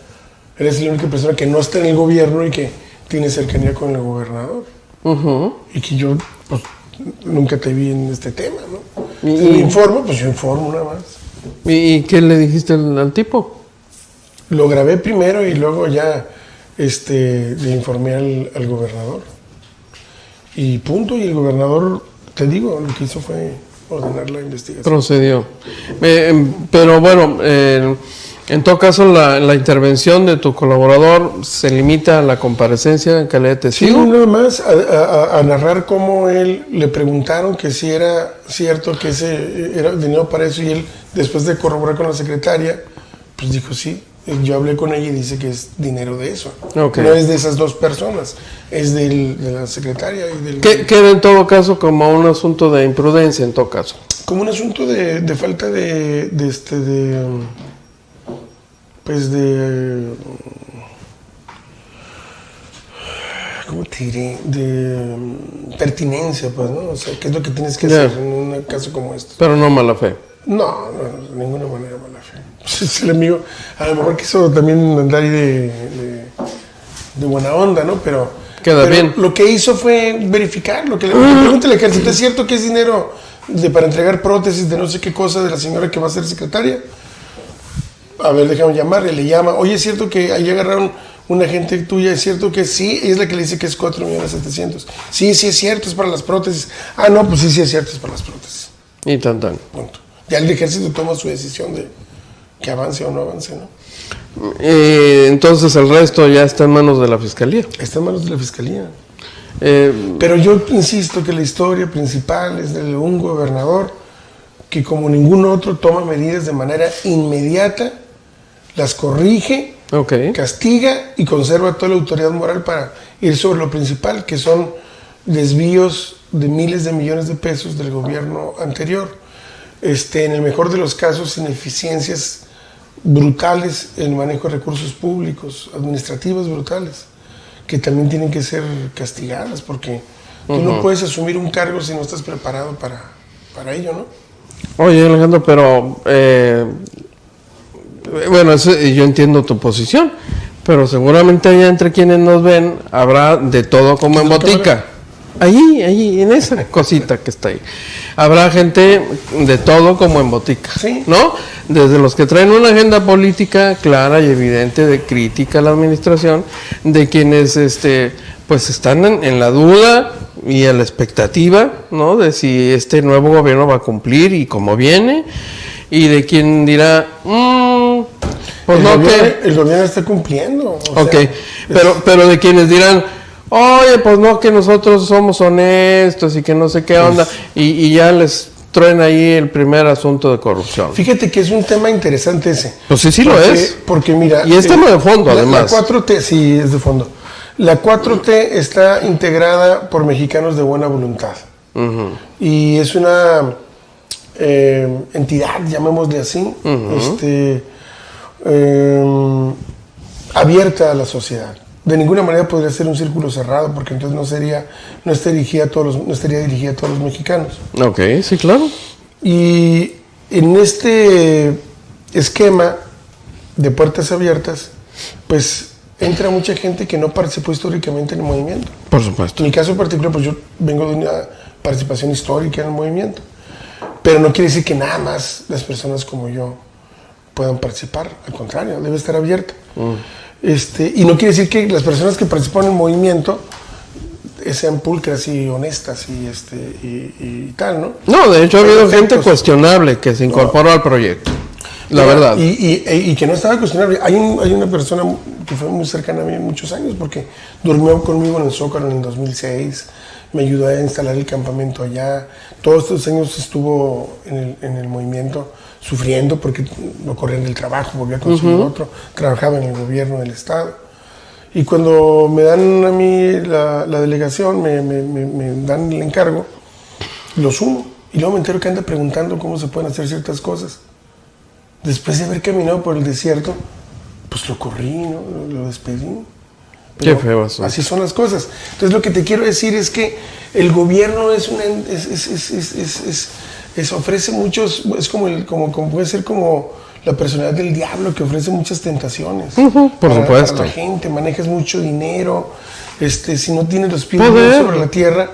eres la única persona que no está en el gobierno y que tiene cercanía con el gobernador y que yo pues nunca te vi en este tema, ¿no? Si me informo, pues yo informo nada más. ¿Y qué le dijiste al tipo? Lo grabé primero y luego ya le informé al gobernador. Y punto, y el gobernador, te digo, lo que hizo fue ordenar la investigación. Procedió. Pero bueno, en todo caso la intervención de tu colaborador se limita a la comparecencia en calidad de testigo. Sí, nada más a narrar cómo él le preguntaron que si era cierto que ese era dinero para eso, y él, después de corroborar con la secretaria, pues dijo sí. Yo hablé con ella y dice que es dinero de eso. Okay. No es de esas dos personas, es de la secretaria y del... Queda en todo caso como un asunto de imprudencia, en todo caso. Como un asunto de falta ¿cómo te diré? De pertinencia, pues, ¿no? O sea, ¿qué es lo que tienes que hacer en un caso como este? Pero no mala fe. No, de ninguna manera mala fe. Es el amigo, a lo mejor quiso también andar ahí de buena onda, ¿no? Pero bien. Lo que hizo fue verificar, lo que le pregúntale al ejército, ¿es cierto que es dinero para entregar prótesis de no sé qué cosa de la señora que va a ser secretaria? A ver, déjame llamarle, le llama. Oye, ¿es cierto que ahí agarraron una gente tuya? ¿Es cierto que sí? Es la que le dice que es 4.700.000. Sí, es cierto, es para las prótesis. Ah, no, pues sí es cierto, es para las prótesis. Y tan. Punto. Ya el ejército toma su decisión de que avance o no avance, ¿no? Entonces el resto ya está en manos de la fiscalía. Está en manos de la fiscalía. Pero yo insisto que la historia principal es de un gobernador que, como ningún otro, toma medidas de manera inmediata, las corrige, castiga y conserva toda la autoridad moral para ir sobre lo principal, que son desvíos de miles de millones de pesos del gobierno anterior. En el mejor de los casos, ineficiencias brutales en el manejo de recursos públicos, administrativas brutales, que también tienen que ser castigadas, porque tú no puedes asumir un cargo si no estás preparado para ello, ¿no? Oye, Alejandro, pero bueno, yo entiendo tu posición, pero seguramente allá entre quienes nos ven habrá de todo como en botica. Allí, en esa cosita que está ahí. Habrá gente de todo como en botica, sí, ¿no? Desde los que traen una agenda política clara y evidente de crítica a la administración, de quienes pues están en la duda y a la expectativa, ¿no? De si este nuevo gobierno va a cumplir y cómo viene, y de quien dirá, pues el gobierno está cumpliendo. Pero de quienes dirán, oye, pues no, que nosotros somos honestos y que no sé qué onda, y ya les traen ahí el primer asunto de corrupción. Fíjate que es un tema interesante ese. Pues sí lo es. Porque mira... Y es tema de fondo, además. La 4T, sí, es de fondo. La 4T está integrada por mexicanos de buena voluntad. Y es una entidad, llamémosle así, abierta a la sociedad. De ninguna manera podría ser un círculo cerrado, porque entonces no estaría dirigida a todos los mexicanos. Ok, sí, claro. Y en este esquema de puertas abiertas, pues entra mucha gente que no participó históricamente en el movimiento. Por supuesto. En mi caso particular, pues yo vengo de una participación histórica en el movimiento, pero no quiere decir que nada más las personas como yo puedan participar, al contrario, debe estar abierta. Y no quiere decir que las personas que participan en el movimiento sean pulcras y honestas y tal, ¿no? No, de hecho ha habido gente cuestionable que se incorporó al proyecto, la verdad. Y que no estaba cuestionable. Hay una persona que fue muy cercana a mí muchos años, porque durmió conmigo en el Zócalo en el 2006, me ayudó a instalar el campamento allá. Todos estos años estuvo en el movimiento, sufriendo porque lo corrían del trabajo, volvía a conseguir otro, trabajaba en el gobierno del estado. Y cuando me dan a mí la delegación, me dan el encargo, lo sumo. Y luego me entero que anda preguntando cómo se pueden hacer ciertas cosas. Después de haber caminado por el desierto, pues lo corrí, ¿no? Lo despedí. Qué feo eso. Así son las cosas. Entonces lo que te quiero decir es que el gobierno ofrece muchos, es como puede ser como la personalidad del diablo, que ofrece muchas tentaciones. Por supuesto. Para la gente, manejas mucho dinero, si no tienes los pies sobre la tierra,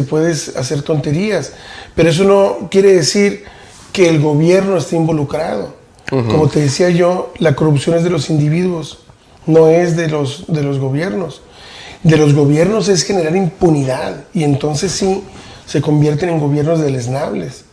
puedes hacer tonterías, pero eso no quiere decir que el gobierno esté involucrado. Como te decía yo, la corrupción es de los individuos, no es de los gobiernos. De los gobiernos es generar impunidad, y entonces sí se convierten en gobiernos deleznables.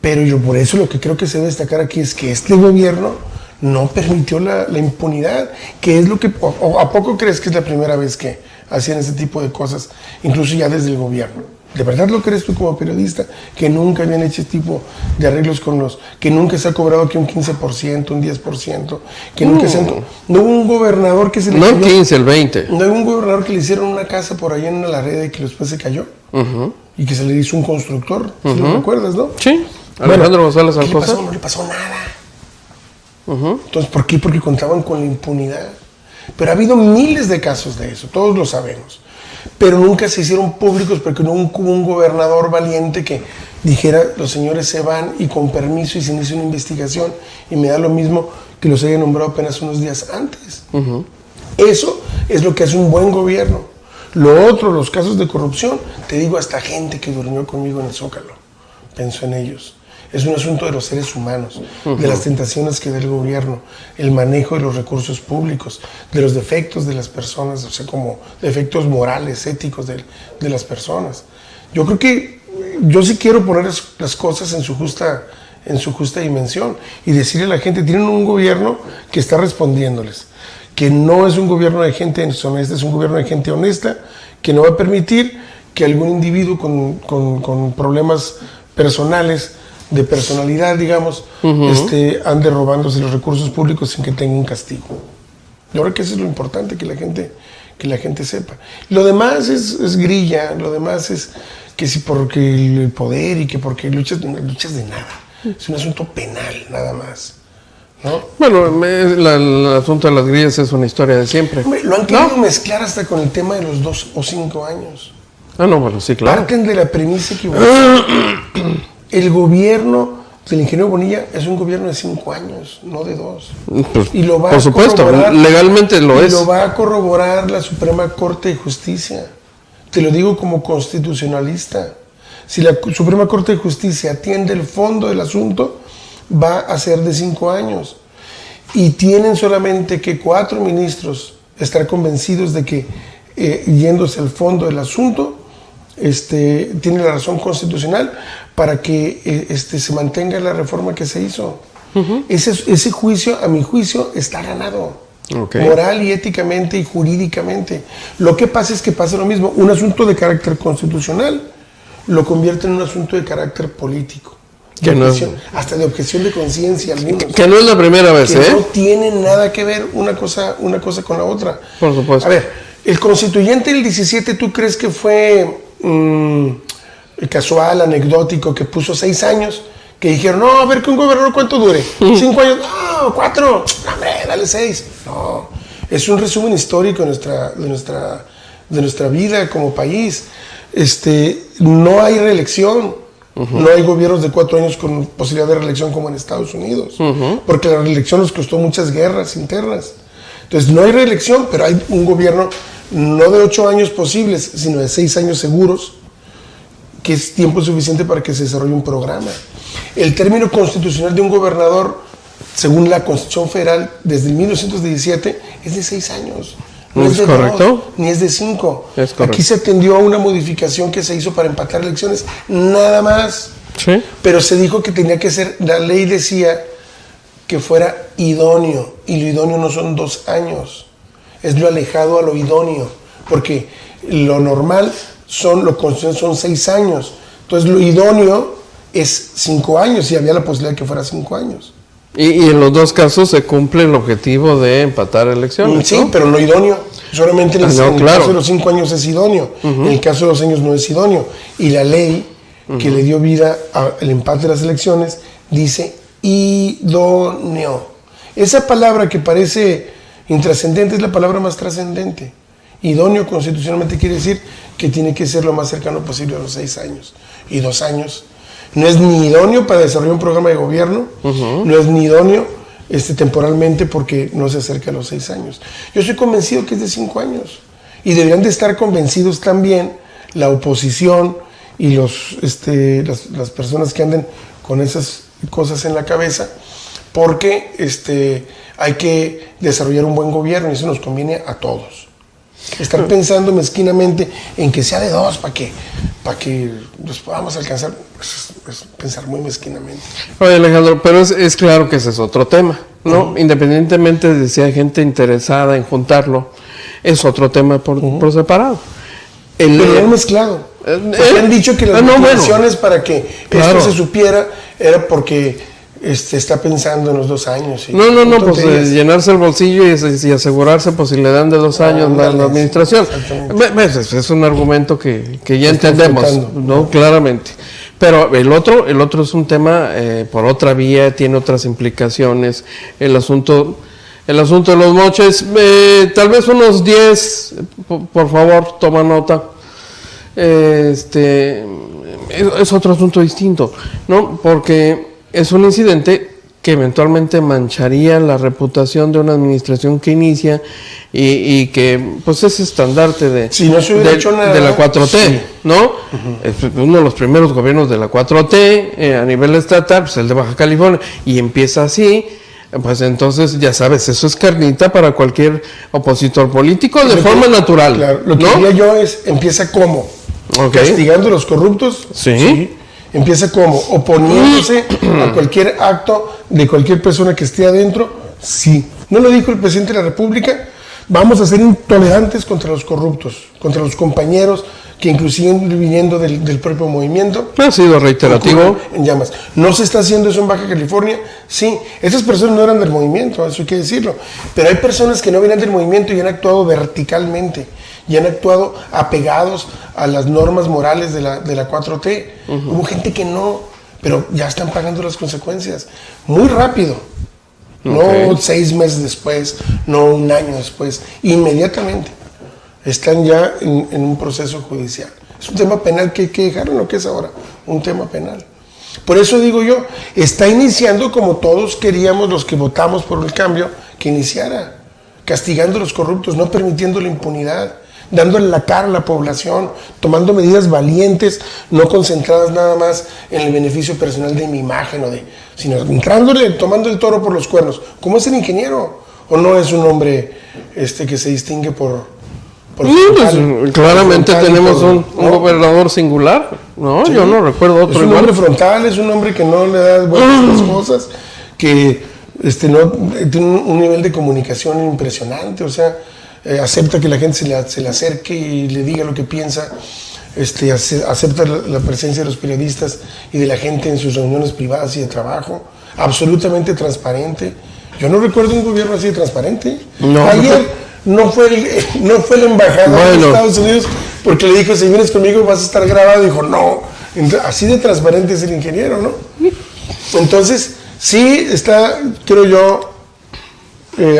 Pero yo por eso lo que creo que se debe destacar aquí es que este gobierno no permitió la impunidad, que es lo que... ¿A poco crees que es la primera vez que hacían ese tipo de cosas, incluso ya desde el gobierno? ¿De verdad lo crees tú como periodista, que nunca habían hecho este tipo de arreglos con los... que nunca se ha cobrado aquí un 15%, un 10%, que nunca se han... No hubo un gobernador que se le... No el 15, el 20. No hubo un gobernador que le hicieron una casa por allá en la Alareda y que después se cayó. Y que se le hizo un constructor, si lo recuerdas, ¿no? Sí. Alejandro González Alcocer. No le pasó nada. Entonces, ¿por qué? Porque contaban con la impunidad. Pero ha habido miles de casos de eso, todos lo sabemos. Pero nunca se hicieron públicos porque no hubo un gobernador valiente que dijera, los señores se van y con permiso y sin hizo una investigación, y me da lo mismo que los haya nombrado apenas unos días antes. Eso es lo que hace un buen gobierno. Lo otro, los casos de corrupción, te digo, hasta gente que durmió conmigo en el Zócalo, pensó en ellos. Es un asunto de los seres humanos, de las tentaciones que da el gobierno, el manejo de los recursos públicos, de los defectos de las personas, o sea, como defectos morales, éticos de las personas. Yo creo que yo sí quiero poner las cosas en su justa dimensión y decirle a la gente, tienen un gobierno que está respondiéndoles, que no es un gobierno de gente deshonesta, es un gobierno de gente honesta, que no va a permitir que algún individuo con problemas personales, de personalidad, digamos, ande robándose los recursos públicos sin que tenga un castigo. Yo creo que eso es lo importante, que la gente sepa. Lo demás es grilla, lo demás es que si porque el poder y que porque luchas de nada. Es un asunto penal, nada más, ¿no? Bueno, el asunto de las grillas es una historia de siempre. Hombre, lo han querido mezclar hasta con el tema de los 2 o 5 años. Ah, no, bueno, sí, claro. Parten de la premisa equivocada. El gobierno del ingeniero Bonilla es un gobierno de 5 años, no de 2. Pues, y lo va por supuesto, legalmente lo es. Y lo va a corroborar la Suprema Corte de Justicia. Te lo digo como constitucionalista. Si la Suprema Corte de Justicia atiende el fondo del asunto, va a ser de 5 años. Y tienen solamente que 4 ministros estar convencidos de que, yéndose al fondo del asunto, tiene la razón constitucional para que se mantenga la reforma que se hizo. Ese juicio, a mi juicio, está ganado. Moral y éticamente y jurídicamente. Lo que pasa es que pasa lo mismo. Un asunto de carácter constitucional lo convierte en un asunto de carácter político. Hasta de objeción de conciencia algunos. Que no es la primera vez, que no tiene nada que ver una cosa con la otra. Por supuesto. A ver, el constituyente del 17, ¿tú crees que fue casual, anecdótico, que puso 6 años? Que dijeron, no, a ver que un gobernador cuánto dure. 5 años, no, 4, no, hombre, dale 6. No, es un resumen histórico de nuestra vida como país. No hay reelección. No hay gobiernos de 4 años con posibilidad de reelección como en Estados Unidos. Porque la reelección nos costó muchas guerras internas. Entonces no hay reelección, pero hay un gobierno no de 8 años posibles, sino de 6 años seguros, que es tiempo suficiente para que se desarrolle un programa. El término constitucional de un gobernador, según la Constitución Federal, desde el 1917, es de 6 años. No es de correcto. 2, ni es de 5. Aquí se atendió a una modificación que se hizo para empatar elecciones, nada más. Sí. Pero se dijo que tenía que ser, la ley decía que fuera idóneo, y lo idóneo no son 2 años, es lo alejado a lo idóneo, porque lo normal son 6 años. Entonces lo idóneo es 5 años, y había la posibilidad de que fuera 5 años. Y en los 2 casos se cumple el objetivo de empatar elecciones. Sí, ¿no? Pero no idóneo. Solamente en el caso de los 5 años es idóneo. En el caso de los años no es idóneo. Y la ley que le dio vida al empate de las elecciones dice idóneo. Esa palabra que parece intrascendente es la palabra más trascendente. Idóneo constitucionalmente quiere decir que tiene que ser lo más cercano posible a los 6 años. Y 2 años no es ni idóneo para desarrollar un programa de gobierno, no es ni idóneo temporalmente porque no se acerca a los 6 años. Yo estoy convencido que es de 5 años. Y deberían de estar convencidos también la oposición y las personas que anden con esas cosas en la cabeza, porque hay que desarrollar un buen gobierno y eso nos conviene a todos. Estar pensando mezquinamente en que sea de dos para que los podamos alcanzar, es pensar muy mezquinamente. Oye, Alejandro, pero es claro que ese es otro tema, ¿no? Independientemente de si hay gente interesada en juntarlo, es otro tema por separado. Pero no mezclado. Porque han dicho que las motivaciones para que esto se supiera era porque está pensando en los 2 años. No, pues llenarse el bolsillo y asegurarse, pues si le dan de 2 años la administración. Es un argumento que ya entendemos, ¿no? Claramente. Pero el otro es un tema por otra vía, tiene otras implicaciones. El asunto de los moches, tal vez unos 10, por favor, toma nota. Es otro asunto distinto, ¿no? Porque es un incidente que eventualmente mancharía la reputación de una administración que inicia y que pues es estandarte de, si no se hubiera hecho nada, de la 4T, sí, ¿no? Es uno de los primeros gobiernos de la 4T a nivel estatal, pues el de Baja California, y empieza así. Pues entonces, ya sabes, eso es carnita para cualquier opositor político de forma natural. Claro, lo que diría yo es, empieza como castigando a los corruptos. Sí. Empieza como oponiéndose a cualquier acto de cualquier persona que esté adentro. Sí. ¿No lo dijo el presidente de la República? Vamos a ser intolerantes contra los corruptos, contra los compañeros que inclusive viniendo del propio movimiento. Ha sido reiterativo. En llamas. ¿No se está haciendo eso en Baja California? Sí. Esas personas no eran del movimiento, eso hay que decirlo. Pero hay personas que no vienen del movimiento y han actuado verticalmente. Y han actuado apegados a las normas morales de la 4T. Hubo gente que no, pero ya están pagando las consecuencias. Muy rápido. No 6 meses después, no 1 año después. Inmediatamente. Están ya en un proceso judicial. Es un tema penal que hay que dejar en lo que es ahora. Un tema penal. Por eso digo yo, está iniciando como todos queríamos, los que votamos por el cambio, que iniciara. Castigando a los corruptos, no permitiendo la impunidad. Dándole la cara a la población, tomando medidas valientes, no concentradas nada más en el beneficio personal de mi imagen, sino entrándole, tomando el toro por los cuernos. ¿Cómo es el ingeniero? ¿O no es un hombre que se distingue por frontal, claramente por tenemos un gobernador singular, ¿no? Sí. Yo no recuerdo otro. Es un hombre frontal, es un hombre que no le da vueltas a las cosas, que no tiene un nivel de comunicación impresionante, o sea, acepta que la gente se le acerque y le diga lo que piensa, acepta la presencia de los periodistas y de la gente en sus reuniones privadas y de trabajo, absolutamente transparente. Yo no recuerdo un gobierno así de transparente. No. Ayer no fue el embajador de Estados Unidos porque le dijo, si vienes conmigo vas a estar grabado, dijo, no, así de transparente es el ingeniero, ¿no? Entonces, sí está, creo yo,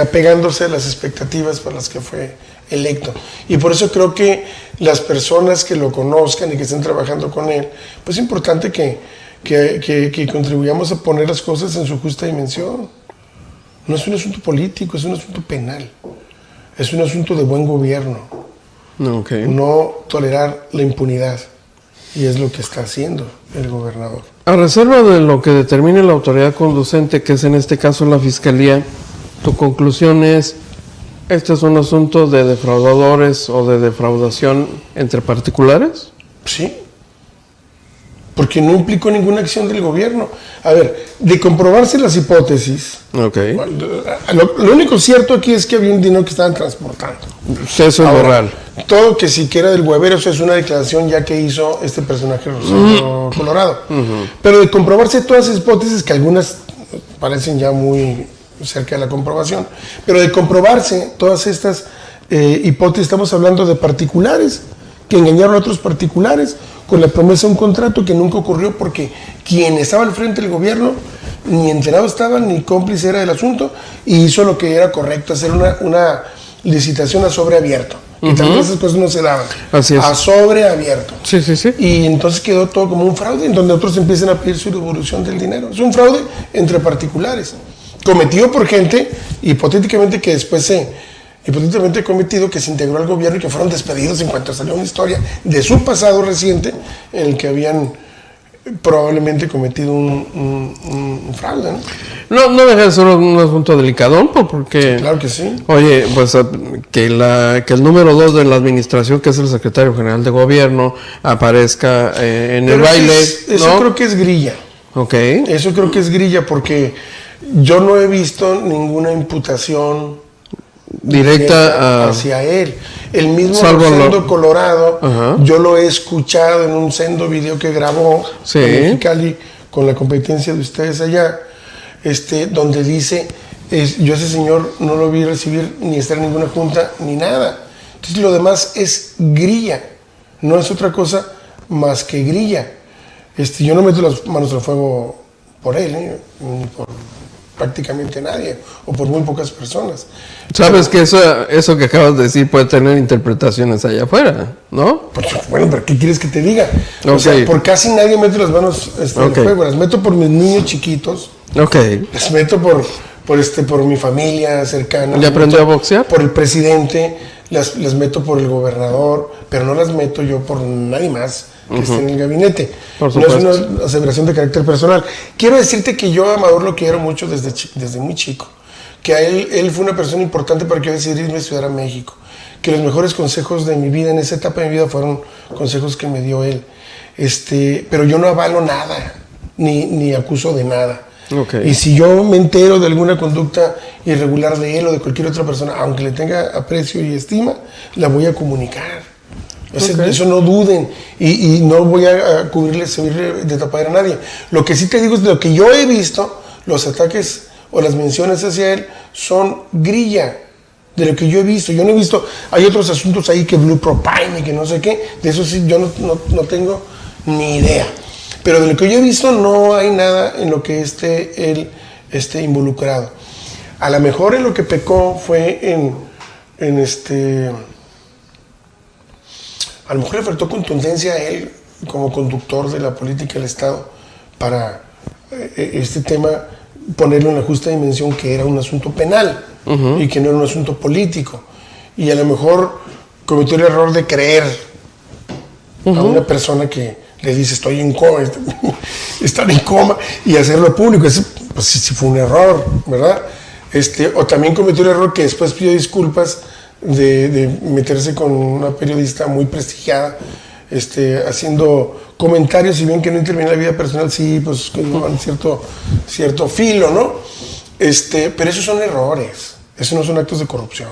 apegándose a las expectativas para las que fue electo. Y por eso creo que las personas que lo conozcan y que estén trabajando con él, pues es importante que contribuyamos a poner las cosas en su justa dimensión. No es un asunto político, es un asunto penal. Es un asunto de buen gobierno. No tolerar la impunidad. Y es lo que está haciendo el gobernador. A reserva de lo que determine la autoridad conducente, que es en este caso la Fiscalía, ¿tu conclusión es, este es un asunto de defraudadores o de defraudación entre particulares? Sí, porque no implicó ninguna acción del gobierno. A ver, de comprobarse las hipótesis, lo único cierto aquí es que había un dinero que estaban transportando. Eso es lo real. Todo que siquiera del huevero, eso es una declaración ya que hizo este personaje Rosario Colorado. Pero de comprobarse todas esas hipótesis, que algunas parecen ya muy cerca de la comprobación, pero de comprobarse todas estas hipótesis, estamos hablando de particulares que engañaron a otros particulares con la promesa de un contrato que nunca ocurrió porque quien estaba al frente del gobierno ni enterado estaba ni cómplice era del asunto y hizo lo que era correcto, hacer una licitación a sobre abierto. Y también esas cosas no se daban. Así es. A sobre abierto. Sí. Y entonces quedó todo como un fraude en donde otros empiezan a pedir su devolución del dinero. Es un fraude entre particulares, cometido por gente hipotéticamente que después hipotéticamente cometido, que se integró al gobierno y que fueron despedidos en cuanto salió una historia de su pasado reciente en el que habían probablemente cometido un fraude, ¿no? No deja de ser un asunto delicado, porque... Claro que sí. Oye, pues que el número 2 de la administración, que es el secretario general de gobierno, aparezca en el baile, eso ¿no? creo que es grilla. Ok. Eso creo que es grilla porque yo no he visto ninguna imputación directa hacia él. El mismo Salvo Rosendo Colorado, Ajá. yo lo he escuchado en un sendo video que grabó Sí. en Mexicali con la competencia de ustedes allá, donde dice, yo a ese señor no lo vi recibir ni estar en ninguna junta ni nada. Entonces lo demás es grilla, no es otra cosa más que grilla. Yo no meto las manos al fuego por él, ni por prácticamente nadie, o por muy pocas personas. Sabes que eso que acabas de decir puede tener interpretaciones allá afuera, ¿no? Pues, bueno, pero ¿qué quieres que te diga? Okay. O sea, por casi nadie meto las manos al fuego. Las meto por mis niños chiquitos. Ok. Las meto por mi familia cercana. ¿Ya aprendió a boxear? Por el presidente. Las meto por el gobernador. Pero no las meto yo por nadie más que esté en el gabinete. Por no es supuesto. una aseveración de carácter personal. Quiero decirte que yo a Amador lo quiero mucho desde muy chico. Que a él fue una persona importante para que yo decidiera irme a estudiar a México. Que los mejores consejos de mi vida, en esa etapa de mi vida, fueron consejos que me dio él. Pero yo no avalo nada, ni acuso de nada. Okay. Y si yo me entero de alguna conducta irregular de él o de cualquier otra persona, aunque le tenga aprecio y estima, la voy a comunicar. Okay. Eso no duden, y no voy a servirle de tapadera a nadie. Lo que sí te digo es de lo que yo he visto, los ataques o las menciones hacia él son grilla. De lo que yo he visto, hay otros asuntos ahí que Blue Propine y que no sé qué, de eso sí yo no tengo ni idea. Pero de lo que yo he visto no hay nada en lo que él esté involucrado. A lo mejor en lo que pecó fue a lo mejor le faltó contundencia a él como conductor de la política del Estado para este tema ponerlo en la justa dimensión, que era un asunto penal y que no era un asunto político. Y a lo mejor cometió el error de creer a una persona que le dice estoy en coma, estar en coma, y hacerlo público. Pues sí fue un error, ¿verdad? O también cometió el error que después pidió disculpas de meterse con una periodista muy prestigiada, haciendo comentarios, si bien que no interviene en la vida personal, sí, pues con cierto filo, ¿no? Pero esos son errores, esos no son actos de corrupción.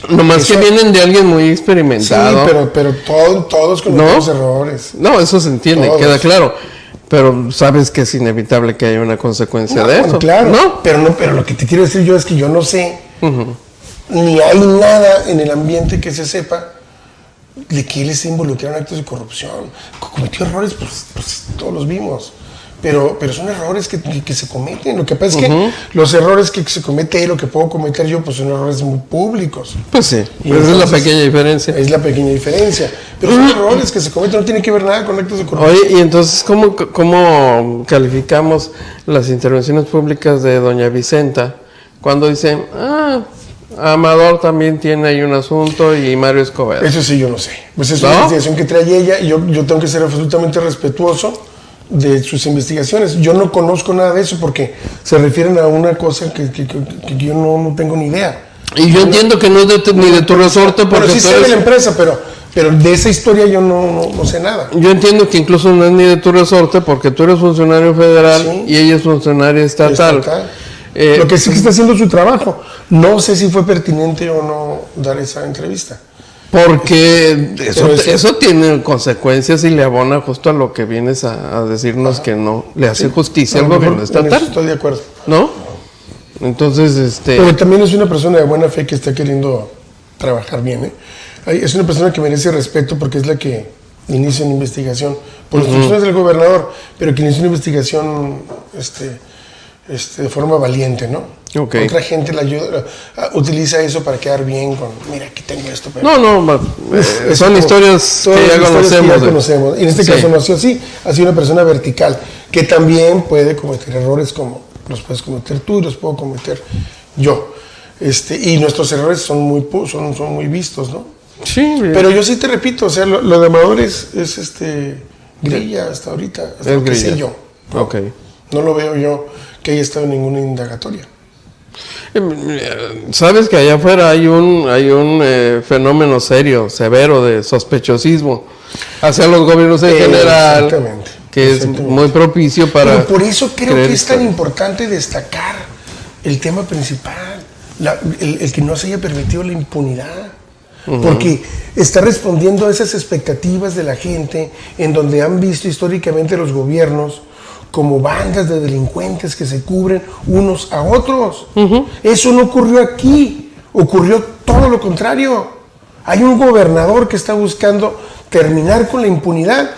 Nomás que vienen de alguien muy experimentado. Sí, pero todos cometemos errores. No, eso se entiende, todos. Queda claro. Pero sabes que es inevitable que haya una consecuencia de eso. Claro, ¿no? Pero lo que te quiero decir yo es que yo no sé, ni hay nada en el ambiente que se sepa de que él esté involucrado en actos de corrupción. Cometió errores, pues todos los vimos. Pero son errores que se cometen. Lo que pasa es que los errores que se comete él, lo que puedo cometer yo, pues son errores muy públicos. Pues sí, Y esa es la pequeña diferencia. Es la pequeña diferencia. Pero son errores que se cometen, no tienen que ver nada con actos de corrupción. Oye, y entonces, ¿cómo calificamos las intervenciones públicas de doña Vicenta cuando dicen, Amador también tiene ahí un asunto y Mario Escobedo? Eso sí yo no sé. Pues es una investigación que trae ella y yo tengo que ser absolutamente respetuoso de sus investigaciones. Yo no conozco nada de eso porque se refieren a una cosa que yo no tengo ni idea. Y yo entiendo que no es ni de tu resorte, porque sí sé de la empresa, pero de esa historia yo no sé nada. Yo entiendo que incluso no es ni de tu resorte porque tú eres funcionario federal y ella es funcionaria estatal. Lo que sí que está haciendo su trabajo. No sé si fue pertinente o no dar esa entrevista. Porque eso tiene consecuencias y le abona justo a lo que vienes a decirnos, que no le hace justicia al gobierno estatal. Estoy de acuerdo. ¿No? Entonces, Pero también es una persona de buena fe que está queriendo trabajar bien, Es una persona que merece respeto porque es la que inicia una investigación por instrucciones del gobernador, pero que inicia una investigación de forma valiente, ¿no? Okay. Otra gente la ayuda, utiliza eso para quedar bien con, mira, aquí tengo esto. Pero son historias que ya conocemos. Y en este caso no ha sido así, ha sido una persona vertical, que también puede cometer errores como los puedes cometer tú y los puedo cometer yo. Y nuestros errores son muy vistos, ¿no? Sí, Pero yo sí te repito, o sea, lo de Amador es grilla hasta ahorita, hasta lo que sé yo. ¿no? Ok. No lo veo yo que haya estado en ninguna indagatoria. Sabes que allá afuera hay un fenómeno serio, severo de sospechosismo hacia los gobiernos en general, Exactamente. que es muy propicio para... Pero por eso creo creer que es tan historia. importante destacar el tema principal, el que no se haya permitido la impunidad. Porque está respondiendo a esas expectativas de la gente en donde han visto históricamente los gobiernos como bandas de delincuentes que se cubren unos a otros. Eso no ocurrió aquí, ocurrió todo lo contrario. Hay un gobernador que está buscando terminar con la impunidad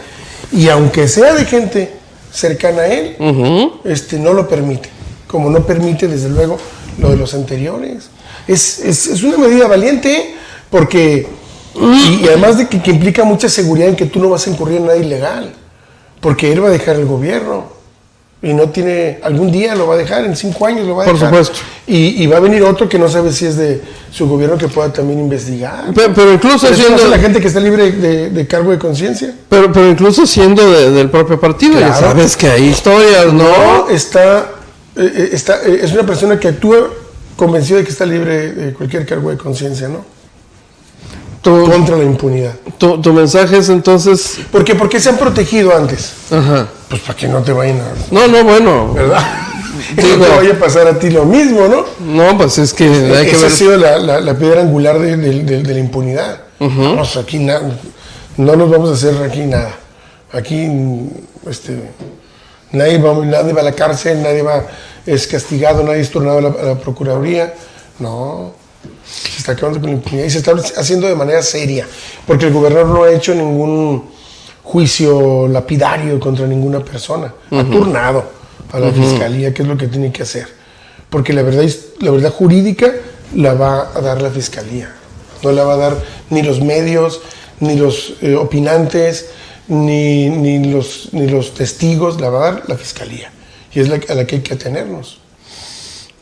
y aunque sea de gente cercana a él, no lo permite, como no permite desde luego lo de los anteriores. Es una medida valiente, ¿eh? Porque, y además de que implica mucha seguridad en que tú no vas a incurrir en nada ilegal, porque él va a dejar el gobierno y no tiene, algún día lo va a dejar, en 5 años lo va a dejar. Por supuesto. Y va a venir otro que no sabe si es de su gobierno que pueda también investigar. Pero incluso Pero siendo... eso hace la gente que está libre de cargo de conciencia. Pero incluso siendo del propio partido, ya Claro. sabes que hay historias, ¿no? Es una persona que actúa convencida de que está libre de cualquier cargo de conciencia, ¿no? Contra la impunidad. Tu mensaje es entonces... ¿Por qué? Porque se han protegido antes. Ajá. Pues para que no te vayan a... No, bueno. ¿Verdad? Digo, no te vaya a pasar a ti lo mismo, ¿no? No, pues es que hay que Esa ver... ha sido la piedra angular de la impunidad. Vamos, aquí no nos vamos a hacer aquí nada. Aquí nadie va a la cárcel, es castigado, nadie es turnado a la Procuraduría. No. Se está acabando con la impunidad y se está haciendo de manera seria, porque el gobernador no ha hecho ningún juicio lapidario contra ninguna persona. Ha turnado a la fiscalía, que es lo que tiene que hacer. Porque la verdad jurídica la va a dar la fiscalía. No la va a dar ni los medios, ni los opinantes, ni los testigos, la va a dar la fiscalía. Y es a la que hay que atenernos.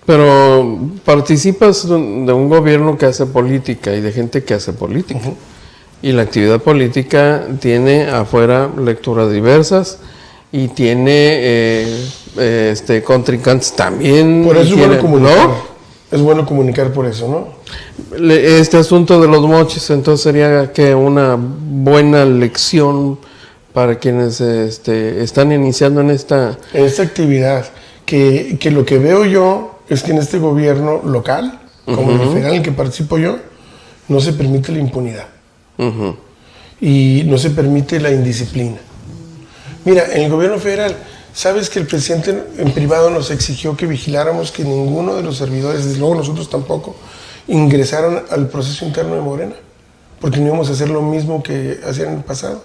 Pero participas de un gobierno que hace política y de gente que hace política. Y la actividad política tiene afuera lecturas diversas y tiene contrincantes también. Por eso es bueno comunicar. ¿no? Es bueno comunicar por eso, ¿no? Este asunto de los mochis, entonces sería que una buena lección para quienes están iniciando en esta actividad. Que lo que veo yo es que en este gobierno local, como el federal en el que participo yo, no se permite la impunidad. Y no se permite la indisciplina. Mira, en el gobierno federal, ¿sabes que el presidente en privado nos exigió que vigiláramos que ninguno de los servidores, desde luego nosotros tampoco, ingresaron al proceso interno de Morena? Porque no íbamos a hacer lo mismo que hacían en el pasado.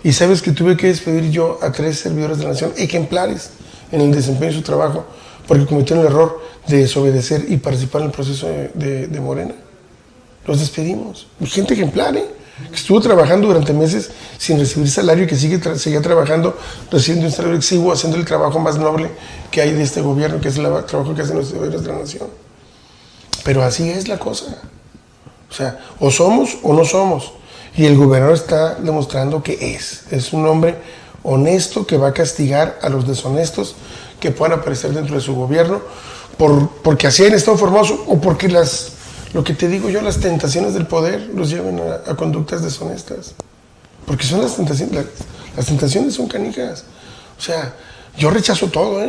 Y ¿sabes que tuve que despedir yo a 3 servidores de la nación ejemplares en el desempeño de su trabajo porque cometieron el error de desobedecer y participar en el proceso de Morena? Los despedimos. Gente ejemplar, que estuvo trabajando durante meses sin recibir salario y que seguía trabajando, recibiendo un salario exiguo, haciendo el trabajo más noble que hay de este gobierno, que es el trabajo que hacen los servidores de la nación. Pero así es la cosa. O sea, o somos o no somos. Y el gobernador está demostrando que es un hombre honesto que va a castigar a los deshonestos que puedan aparecer dentro de su gobierno porque así han estado formados o porque lo que te digo yo, las tentaciones del poder los llevan a conductas deshonestas. Porque son las tentaciones son canijas. O sea, yo rechazo todo,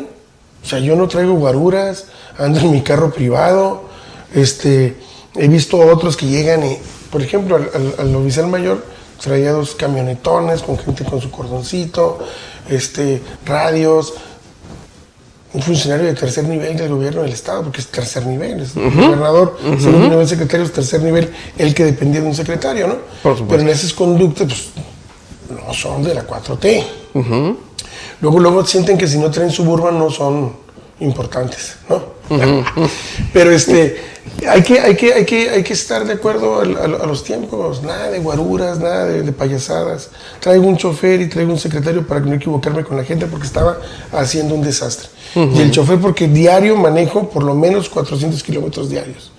O sea, yo no traigo guaruras, ando en mi carro privado, he visto otros que llegan y, por ejemplo, al oficial mayor traía 2 camionetones con gente con su cordoncito, radios, un funcionario de 3er nivel del gobierno del estado, porque es 3er nivel, es el gobernador, segundo nivel secretario, es 3er nivel, el que dependía de un secretario, ¿no? Por supuesto. Pero en esas conductas, pues, no son de la 4T. Luego sienten que si no traen Suburban no son importantes, ¿no? Pero hay que estar de acuerdo a los tiempos, nada de guaruras, nada de payasadas. Traigo un chofer y traigo un secretario para no equivocarme con la gente porque estaba haciendo un desastre. Y el chofer porque diario manejo por lo menos 400 kilómetros diarios.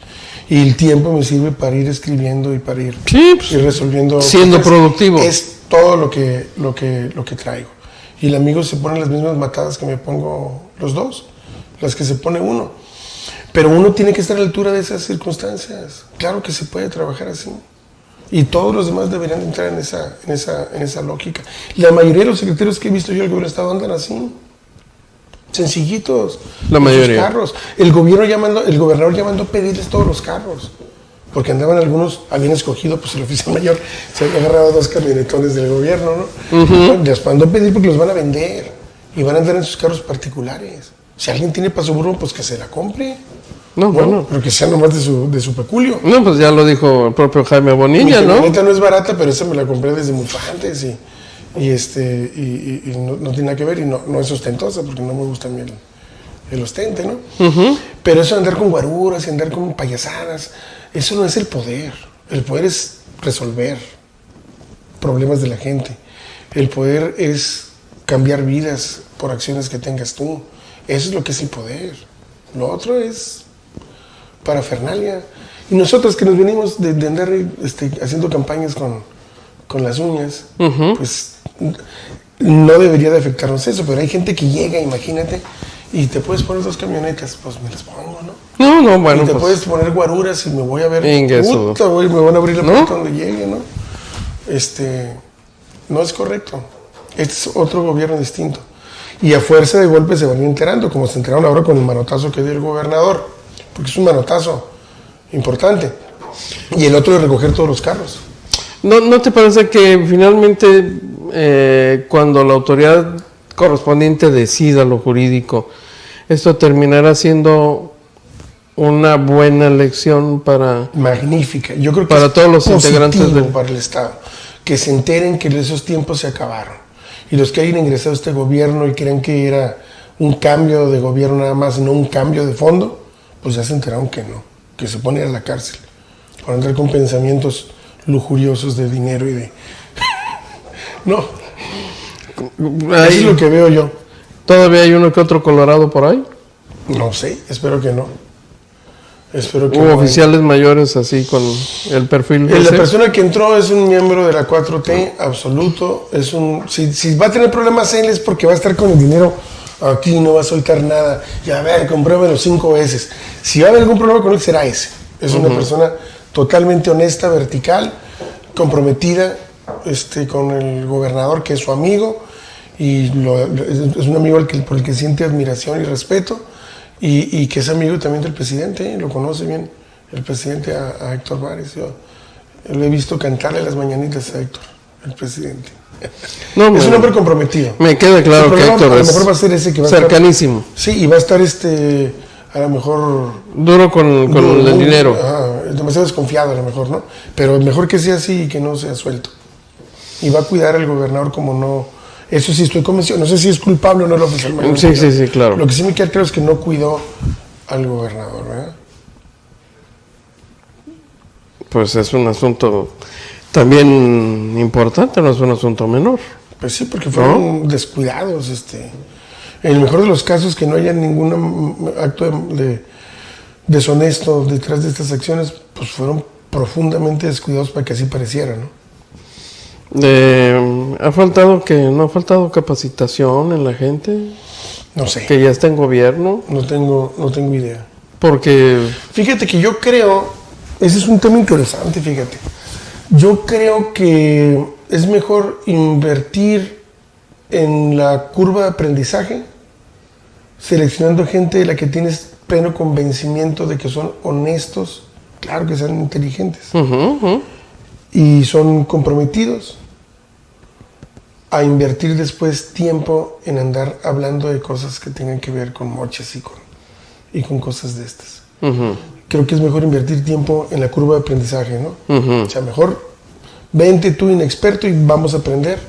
Y el tiempo me sirve para ir escribiendo y para ir, Sí, pues, ir resolviendo. siendo productivo. Es todo lo que traigo. Y el amigo se pone las mismas matadas que me pongo los dos, las que se pone uno. Pero uno tiene que estar a la altura de esas circunstancias. Claro que se puede trabajar así. Y todos los demás deberían entrar en esa lógica. La mayoría de los secretarios que he visto yo al gobierno del Estado andan así. Sencillitos. La mayoría. Carros. El gobernador ya mandó pedirles todos los carros. Porque andaban algunos, habían escogido, pues el oficial mayor se había agarrado 2 camionetones del gobierno, ¿no? Uh-huh. Les mandó a pedir porque los van a vender. Y van a andar en sus carros particulares. Si alguien tiene para su burro, pues que se la compre. No, bueno. Pero que sea nomás de su peculio. No, pues ya lo dijo el propio Jaime Bonilla, Mi ¿no? camioneta no es barata, pero esa me la compré desde mucho antes y no tiene nada que ver y no es ostentosa porque no me gusta a mí el ostente, ¿no? Uh-huh. Pero eso de andar con guaruras y andar con payasadas, eso no es el poder. El poder es resolver problemas de la gente. El poder es cambiar vidas por acciones que tengas tú. Eso es lo que es el poder. Lo otro es parafernalia. Y nosotros que nos venimos de andar haciendo campañas con las uñas, Uh-huh. pues no debería de afectarnos eso, pero hay gente que llega, imagínate, y te puedes poner 2 camionetas, pues me las pongo, ¿no? No, bueno, y te pues. puedes poner guaruras y me voy a ver, Ingueso. puta, güey, me van a abrir la ¿No? puerta donde llegue, ¿no? No es correcto. Este es otro gobierno distinto. Y a fuerza de golpe se van enterando, como se enteraron ahora con el manotazo que dio el gobernador, porque es un manotazo importante. Y el otro de recoger todos los carros. ¿No te parece que finalmente cuando la autoridad correspondiente decida lo jurídico, esto terminará siendo una buena lección para... Magnífica. Yo creo que Para es todos los integrantes positivo del- para el Estado. Que se enteren que esos tiempos se acabaron. Y los que hayan ingresado a este gobierno y crean que era un cambio de gobierno nada más, no un cambio de fondo, pues ya se enteraron que no. Que se pone a la cárcel. Por andar con pensamientos lujuriosos de dinero y de... No, eso es Ahí lo que veo yo. todavía hay uno que otro colorado por ahí. No sé, espero que no. Espero que Hubo no. oficiales mayores así con el perfil La ese. persona que entró es un miembro de la 4T absoluto. Si va a tener problemas él es porque va a estar con el dinero aquí, no va a soltar nada. Y a ver, compruébelo 5 veces. Si va a haber algún problema con él, será ese. Es una persona totalmente honesta, vertical, comprometida con el gobernador, que es su amigo. Y es un amigo por el que siente admiración y respeto. Y que es amigo también del presidente, lo conoce bien el presidente a Héctor Vares. Yo lo he visto cantarle las mañanitas a Héctor, el presidente. No, Es un hombre comprometido. me queda claro El que problema Héctor a lo es mejor va a ser ese que va a cercanísimo, estar, sí, y va a estar a lo mejor duro con el muy- dinero. demasiado desconfiado a lo mejor, ¿no? Pero mejor que sea así y que no sea suelto. Y va a cuidar al gobernador como no. Eso sí estoy convencido. No sé si es culpable o no el oficial mayor. Sí, claro. Lo que sí me queda claro es que no cuidó al gobernador, ¿verdad? Pues es un asunto también importante, no es un asunto menor. Pues sí, porque fueron descuidados. En el mejor de los casos, que no haya ningún acto de deshonesto detrás de estas acciones, pues fueron profundamente descuidados para que así pareciera, ¿no? No ha faltado capacitación en la gente No sé, que ya está en gobierno, no tengo idea. porque Fíjate que yo creo, ese es un tema interesante, fíjate. Yo creo que es mejor invertir en la curva de aprendizaje, seleccionando gente de la que tienes pleno convencimiento de que son honestos, claro que sean inteligentes, y son comprometidos, a invertir después tiempo en andar hablando de cosas que tengan que ver con moches y con cosas de estas. Creo que es mejor invertir tiempo en la curva de aprendizaje, ¿no? O sea, mejor vente tú inexperto y vamos a aprender.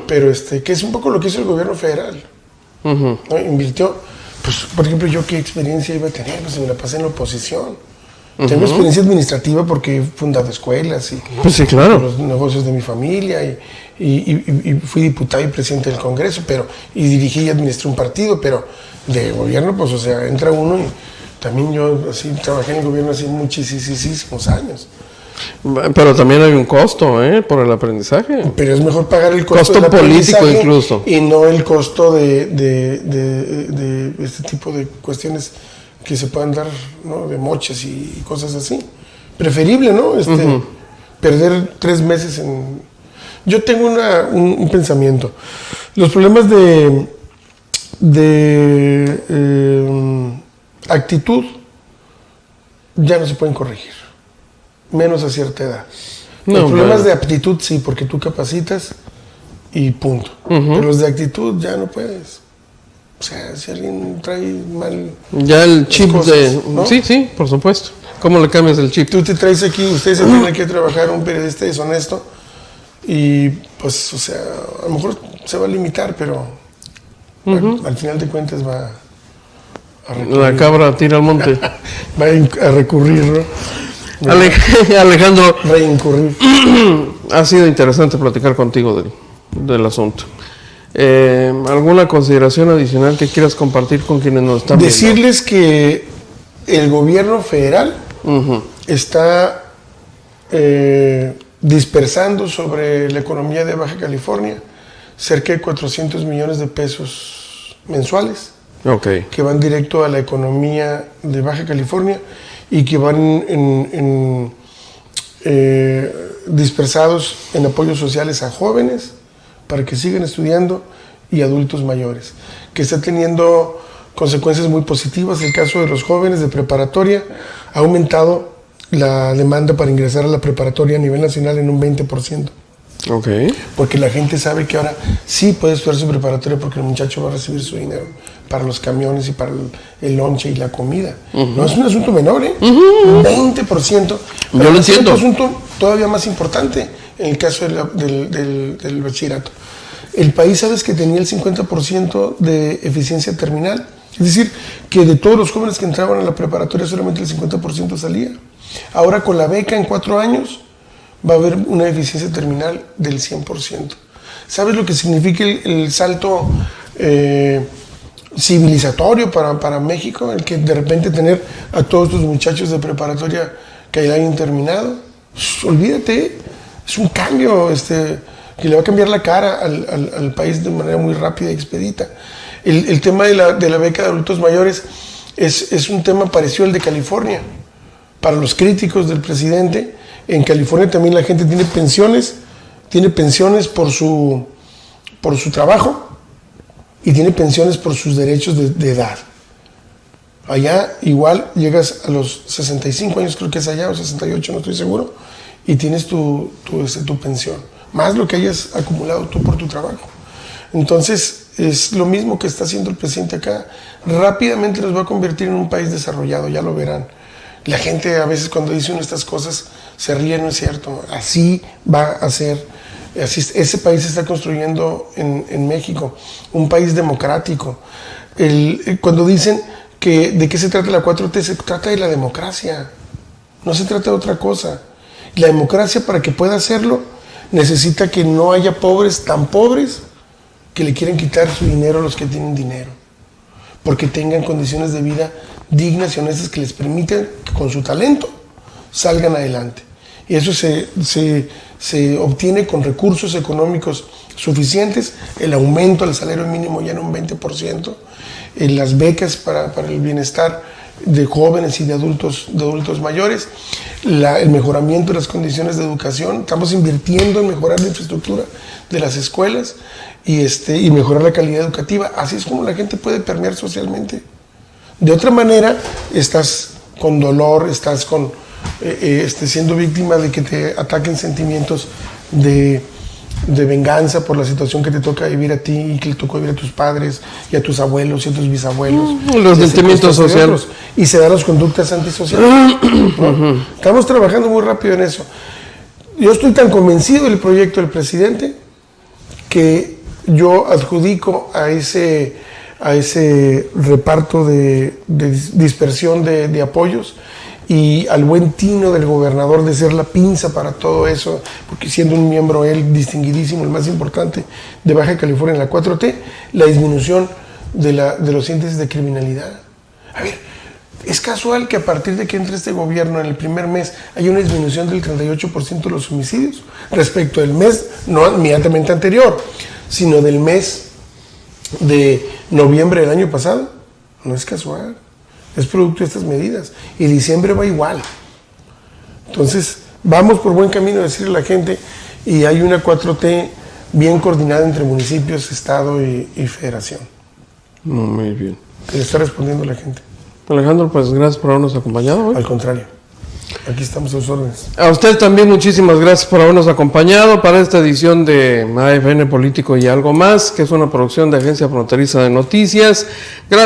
Pero que es un poco lo que hizo el gobierno federal. ¿No? Invirtió, pues, por ejemplo, yo qué experiencia iba a tener, pues me la pasé en la oposición. Tengo experiencia administrativa porque he fundado escuelas y pues sí, claro. los negocios de mi familia y fui diputado y presidente del Congreso, y dirigí y administré un partido, pero de gobierno, pues, o sea, entra uno y También yo así trabajé en el gobierno hace muchísimos años. Pero también hay un costo, por el aprendizaje. Pero es mejor pagar el costo del político incluso. Y no el costo de este tipo de cuestiones que se puedan dar, ¿no? De moches y cosas así. Preferible, ¿no? Perder 3 meses en... Yo tengo un pensamiento. Los problemas de actitud ya no se pueden corregir, menos a cierta edad. Los problemas de aptitud sí, porque tú capacitas y punto. Pero los de actitud ya no puedes. O sea, si alguien trae mal... Ya el chip cosas, ¿no? Sí, por supuesto. ¿Cómo le cambias el chip? Tú te traes aquí, usted se tiene que trabajar, un periodista deshonesto, y pues, o sea, a lo mejor se va a limitar, pero al final de cuentas va a recurrir. La cabra tira al monte. Va a recurrir, ¿no? Alejandro, reincurrir. Ha sido interesante platicar contigo del asunto. ¿Alguna consideración adicional que quieras compartir con quienes nos están viendo? Decirles que el gobierno federal está dispersando sobre la economía de Baja California cerca de 400 millones de pesos mensuales, que van directo a la economía de Baja California y que van dispersados en apoyos sociales a jóvenes para que sigan estudiando y adultos mayores, que está teniendo consecuencias muy positivas. El caso de los jóvenes de preparatoria ha aumentado la demanda para ingresar a la preparatoria a nivel nacional en un 20%. Porque la gente sabe que ahora sí puede estudiar su preparatoria porque el muchacho va a recibir su dinero para los camiones y para el lonche y la comida. No es un asunto menor, un 20%. Yo lo entiendo. Es un asunto todavía más importante en el caso del bachillerato. El país, ¿sabes que tenía el 50% de eficiencia terminal? Es decir, que de todos los jóvenes que entraban a la preparatoria solamente el 50% salía. Ahora con la beca en 4 años va a haber una eficiencia terminal del 100%. ¿Sabes lo que significa el salto civilizatorio para México? El que de repente tener a todos estos muchachos de preparatoria que ya hayan terminado. Olvídate, es un cambio que le va a cambiar la cara al país de manera muy rápida y expedita. El tema de la beca de adultos mayores es un tema parecido al de California. Para los críticos del presidente, en California también la gente tiene pensiones por su trabajo y tiene pensiones por sus derechos de edad. Allá igual llegas a los 65 años, creo que es allá, o 68, no estoy seguro, y tienes tu pensión, más lo que hayas acumulado tú por tu trabajo. Entonces, es lo mismo que está haciendo el presidente acá. Rápidamente nos va a convertir en un país desarrollado, ya lo verán. La gente a veces cuando dice uno estas cosas se ríe, no es cierto. Así va a ser. Ese país se está construyendo en México, un país democrático. Cuando dicen que de qué se trata la 4T, se trata de la democracia. No se trata de otra cosa. La democracia, para que pueda hacerlo, necesita que no haya pobres tan pobres que le quieren quitar su dinero a los que tienen dinero, porque tengan condiciones de vida dignas y honestas que les permitan que con su talento salgan adelante. Y eso se obtiene con recursos económicos suficientes, el aumento del salario mínimo ya en un 20%, las becas para el bienestar de jóvenes y de adultos mayores, el mejoramiento de las condiciones de educación. Estamos invirtiendo en mejorar la infraestructura de las escuelas y mejorar la calidad educativa. Así es como la gente puede permear socialmente. De otra manera, estás con dolor, estás siendo víctima de que te ataquen sentimientos de venganza por la situación que te toca vivir a ti y que le tocó vivir a tus padres y a tus abuelos y a tus bisabuelos. Los sentimientos sociales. Y se dan las conductas antisociales. ¿No? Estamos trabajando muy rápido en eso. Yo estoy tan convencido del proyecto del presidente que yo adjudico a ese reparto de dispersión de apoyos y al buen tino del gobernador de ser la pinza para todo eso, porque siendo un miembro él distinguidísimo, el más importante de Baja California en la 4T, la disminución de los índices de criminalidad. A ver, Es casual que a partir de que entre este gobierno en el primer mes hay una disminución del 38% de los homicidios respecto del mes, no inmediatamente anterior, sino del mes de noviembre del año pasado. No es casual, es producto de estas medidas. Y diciembre va igual. Entonces, vamos por buen camino a decirle a la gente, y hay una 4T bien coordinada entre municipios, estado y federación. Muy bien. Que le está respondiendo a la gente. Alejandro, pues gracias por habernos acompañado hoy. Al contrario, aquí estamos a sus órdenes. A usted también muchísimas gracias por habernos acompañado para esta edición de AFN Político y Algo Más, que es una producción de Agencia Fronteriza de Noticias. Gracias.